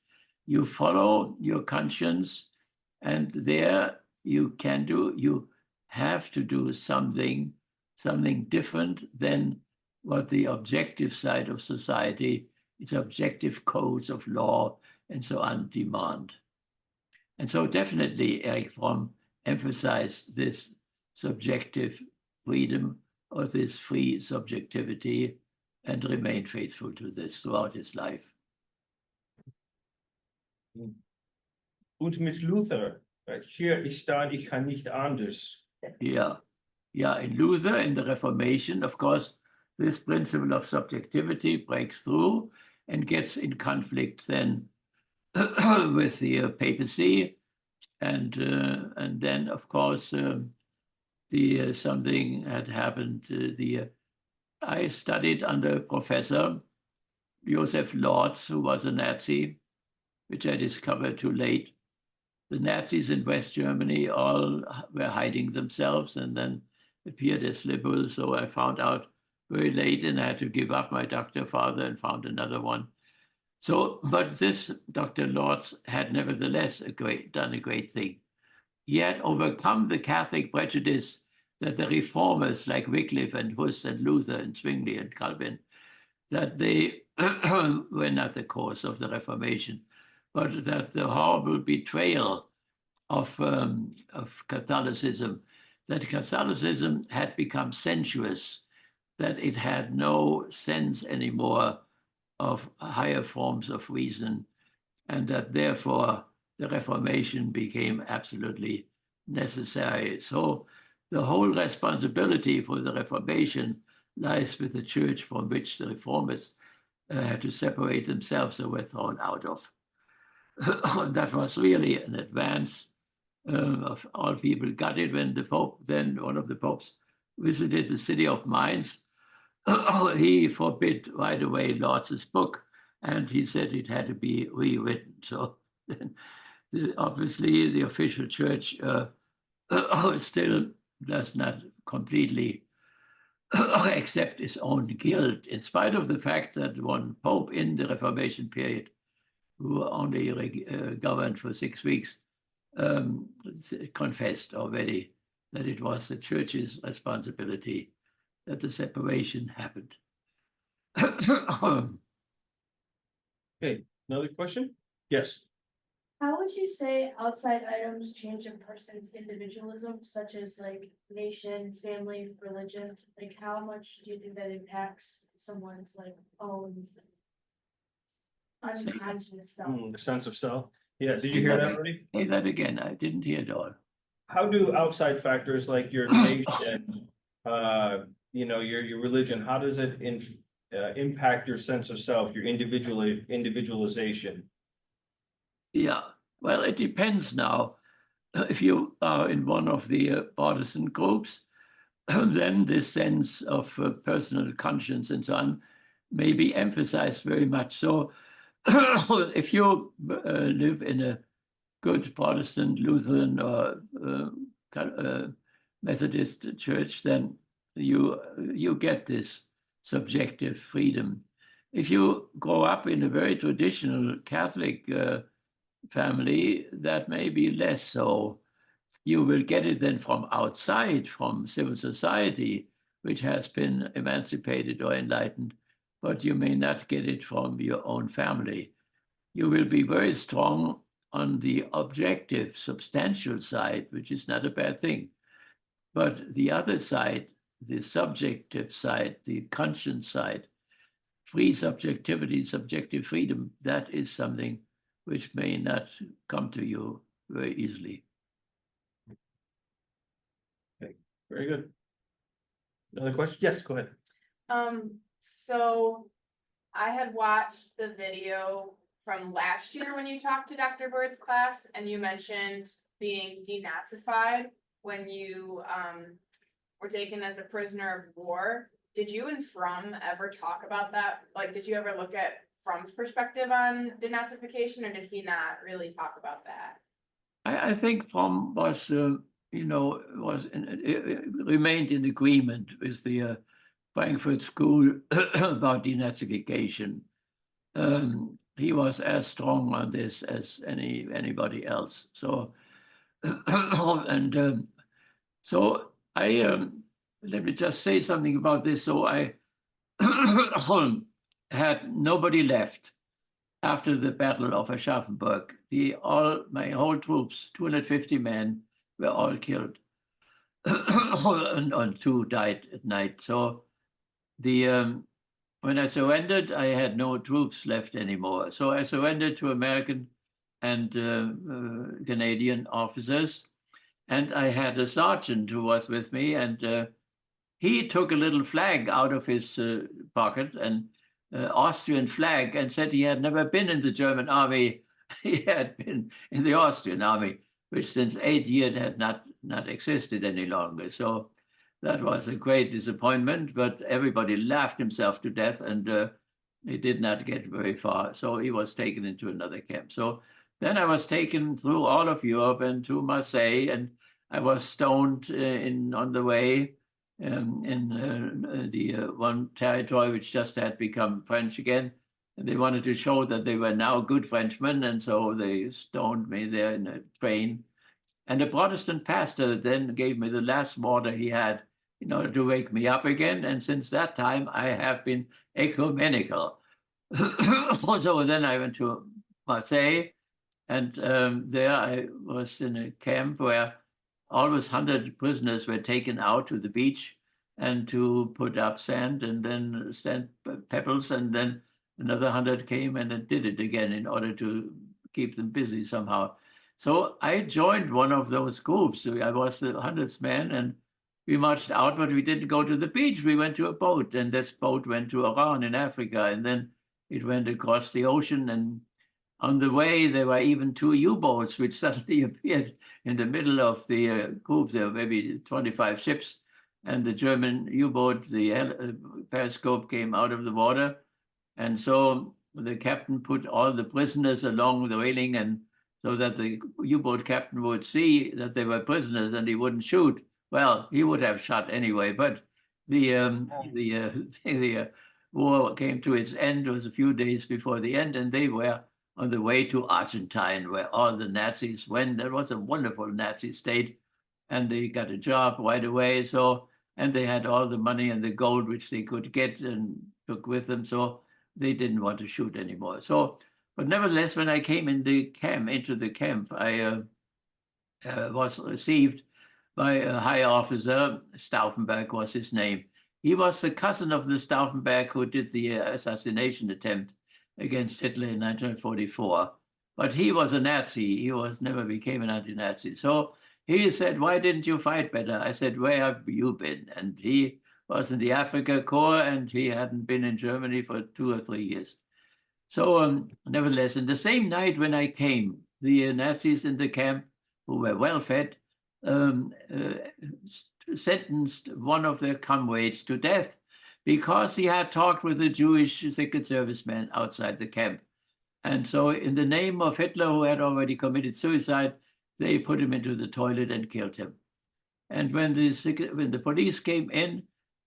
you follow your conscience, and there you have to do something different than what the objective side of society, its objective codes of law and so on, demand. And so definitely Erich Fromm emphasized this subjective freedom or this free subjectivity and remained faithful to this throughout his life. Und mit Luther, hier ich stand, ich kann nicht anders. Yeah. In Luther, in the Reformation, of course, this principle of subjectivity breaks through and gets in conflict then with the papacy, and then of course something had happened. I studied under a professor, Joseph Lorz, who was a Nazi, which I discovered too late. The Nazis in West Germany all were hiding themselves and then appeared as liberals. So I found out very late, and I had to give up my doctor father and found another one. So, but this Dr. Lorz had nevertheless done a great thing. He had overcome the Catholic prejudice that the reformers like Wycliffe and Hus and Luther and Zwingli and Calvin, that they were not the cause of the Reformation, but that the horrible betrayal of Catholicism, that Catholicism had become sensuous, that it had no sense anymore of higher forms of reason, and that therefore the Reformation became absolutely necessary. So the whole responsibility for the Reformation lies with the church from which the reformers had to separate themselves or were thrown out of. That was really an advance of all people got it when the Pope, then one of the popes, visited the city of Mainz. He forbid right away Lortz's book, and he said it had to be rewritten. So obviously the official church still does not completely accept its own guilt, in spite of the fact that one pope in the Reformation period, who only governed for 6 weeks, confessed already that it was the church's responsibility that the separation happened. Okay, another question? Yes. How would you say outside items change a person's individualism, such as like nation, family, religion? Like how much do you think that impacts someone's like own unconscious self? The sense of self. Yeah, did you hear that, Rudy? Say that again. I didn't hear it all. How do outside factors like your nation, your religion, how does it impact your sense of self, your individualization? Yeah, well, it depends now. If you are in one of the Protestant groups, then this sense of personal conscience and so on may be emphasized very much. So if you live in a good Protestant, Lutheran, or Methodist church, then you get this subjective freedom. If you grow up in a very traditional Catholic family, that may be less so. You will get it then from outside, from civil society, which has been emancipated or enlightened, but you may not get it from your own family. You will be very strong on the objective, substantial side, which is not a bad thing. But the other side, the subjective side, the conscience side, free subjectivity, subjective freedom, that is something which may not come to you very easily. Okay, very good. Another question? Yes, go ahead. So I had watched the video from last year when you talked to Dr. Byrd's class, and you mentioned being denazified when you were taken as a prisoner of war. Did you and Fromm ever talk about that? Like, did you ever look at Fromm's perspective on denazification, or did he not really talk about that? I think Fromm was, remained in agreement with the Frankfurt School about denazification. He was as strong on this as anybody else. So, so I let me just say something about this. So I had nobody left after the Battle of Aschaffenburg. My whole troops, 250 men, were all killed, and 2 died at night. So when I surrendered, I had no troops left anymore. So I surrendered to American and Canadian officers. And I had a sergeant who was with me, and he took a little flag out of his pocket, and Austrian flag, and said he had never been in the German army. He had been in the Austrian army, which since 8 years had not existed any longer. So that was a great disappointment, but everybody laughed himself to death, and he did not get very far. So he was taken into another camp. So then I was taken through all of Europe and to Marseille, and I was stoned on the way in the one territory which just had become French again. And they wanted to show that they were now good Frenchmen, and so they stoned me there in a train. And the Protestant pastor then gave me the last water he had in order to wake me up again. And since that time, I have been ecumenical. So then I went to Marseille, and there I was in a camp where almost 100 prisoners were taken out to the beach and to put up sand and then sand pebbles, and then another 100 came and did it again in order to keep them busy somehow. So I joined one of those groups. I was the 100th man, and we marched out, but we didn't go to the beach. We went to a boat, and this boat went to Oran in Africa, and then it went across the ocean. And on the way, there were even 2 U-boats which suddenly appeared in the middle of the group. There were maybe 25 ships, and the German U-boat, the periscope, came out of the water. And so the captain put all the prisoners along the railing, and so that the U-boat captain would see that they were prisoners and he wouldn't shoot. Well, he would have shot anyway, but the war came to its end. It was a few days before the end, and they were on the way to Argentine, where all the Nazis went. That was a wonderful Nazi state, and they got a job right away. So, and they had all the money and the gold which they could get and took with them. So they didn't want to shoot anymore. So, but nevertheless, when I came into the camp, I was received by a high officer. Stauffenberg was his name. He was the cousin of the Stauffenberg who did the assassination attempt against Hitler in 1944. But he was a Nazi. He never became an anti-Nazi. So he said, "Why didn't you fight better?" I said, "Where have you been?" And he was in the Africa Corps, and he hadn't been in Germany for 2 or 3 years. So nevertheless, in the same night when I came, the Nazis in the camp, who were well fed, sentenced one of their comrades to death because he had talked with a Jewish Secret Service man outside the camp. And so in the name of Hitler, who had already committed suicide, they put him into the toilet and killed him. And when the police came in,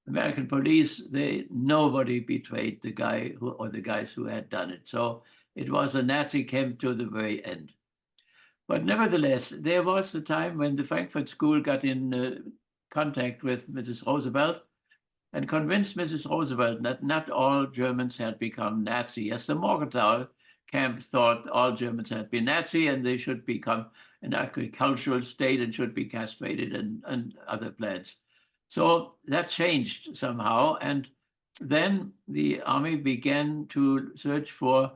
American police, nobody betrayed the guy or the guys who had done it. So it was a Nazi camp to the very end. But nevertheless, there was a time when the Frankfurt School got in contact with Mrs. Roosevelt and convinced Mrs. Roosevelt that not all Germans had become Nazi. As the Morgenthau camp thought all Germans had been Nazi and they should become an agricultural state and should be castrated and other plans. So that changed somehow. And then the army began to search for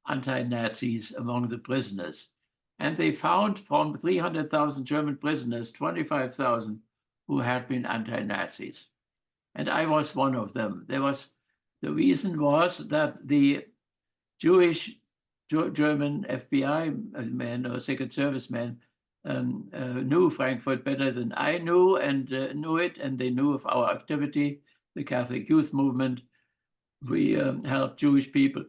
anti-Nazis among the prisoners. And they found from 300,000 German prisoners, 25,000 who had been anti-Nazis. And I was one of them. The reason was that the Jewish German FBI men or Secret Service men knew Frankfurt better than I knew, and knew it, and they knew of our activity, the Catholic Youth Movement. We helped Jewish people.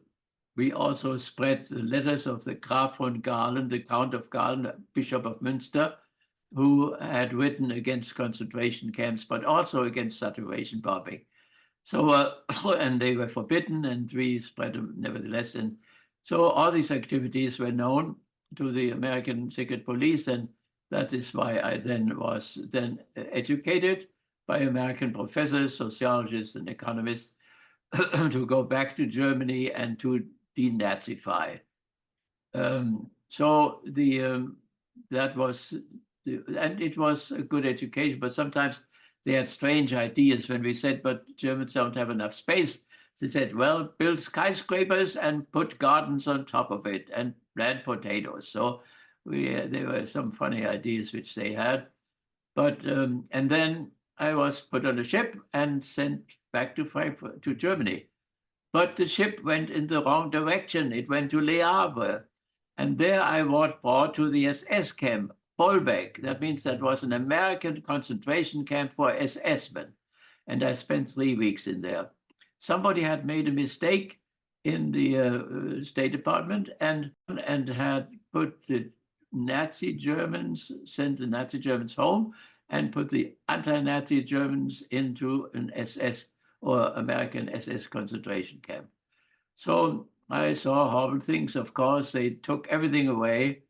We also spread the letters of the Graf von Galen, the Count of Galen, Bishop of Münster, who had written against concentration camps, but also against saturation bombing. So, and they were forbidden, and we spread them nevertheless. And so all these activities were known to the American secret police, and that is why I was educated by American professors, sociologists, and economists to go back to Germany and to denazify. So that was, and it was a good education, but sometimes they had strange ideas when we said, but Germans don't have enough space. They said, well, build skyscrapers and put gardens on top of it and plant potatoes. So there were some funny ideas which they had. But, and then I was put on a ship and sent back to Frankfurt, to Germany. But the ship went in the wrong direction. It went to Le Havre. And there I was brought to the SS camp, Bolbeck. That means that was an American concentration camp for SS men. And I spent 3 weeks in there. Somebody had made a mistake in the State Department and had put the Nazi Germans, sent the Nazi Germans home and put the anti-Nazi Germans into an SS or American SS concentration camp. So I saw horrible things, of course. They took everything away.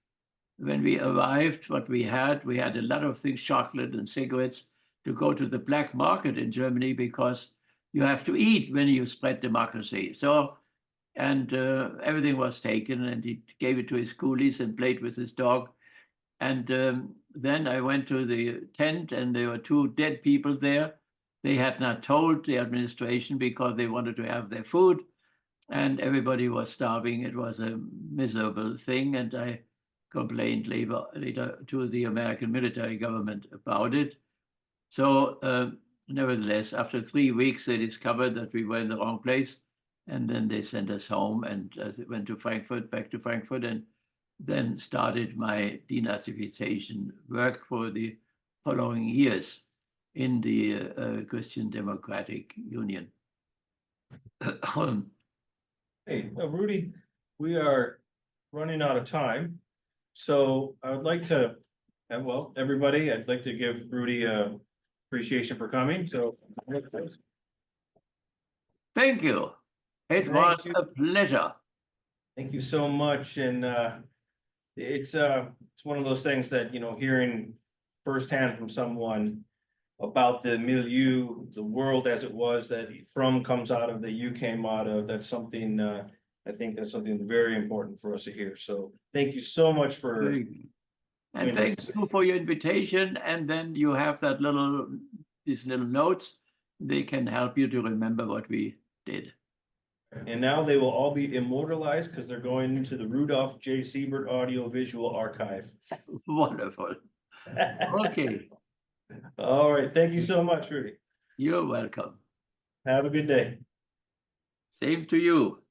when we arrived, what we had a lot of things, chocolate and cigarettes, to go to the black market in Germany because you have to eat when you spread democracy. So, and everything was taken, and he gave it to his coolies and played with his dog. And then I went to the tent, and there were 2 dead people there. They had not told the administration because they wanted to have their food, and everybody was starving. It was a miserable thing, and I complained later to the American military government about it. So nevertheless, after 3 weeks, they discovered that we were in the wrong place, and then they sent us home, and went to Frankfurt, back to Frankfurt, and then started my denazification work for the following years in the Christian Democratic Union. Hey, Rudy, we are running out of time. So I would like to, well, everybody, I'd like to give Rudy appreciation for coming. So Thank you. It Thank was you. a pleasure. thank you so much. And it's one of those things that, you know, hearing firsthand from someone about the milieu, the world as it was that Fromm comes out of, that you came out of, that's something, I think that's something very important for us to hear. So thank you so much for. And thank you for your invitation. And then you have that these little notes. They can help you to remember what we did. And now they will all be immortalized because they're going into the Rudolf J. Siebert Audio Visual Archive. Wonderful. Okay. All right. Thank you so much, Rudy. You're welcome. Have a good day. Same to you.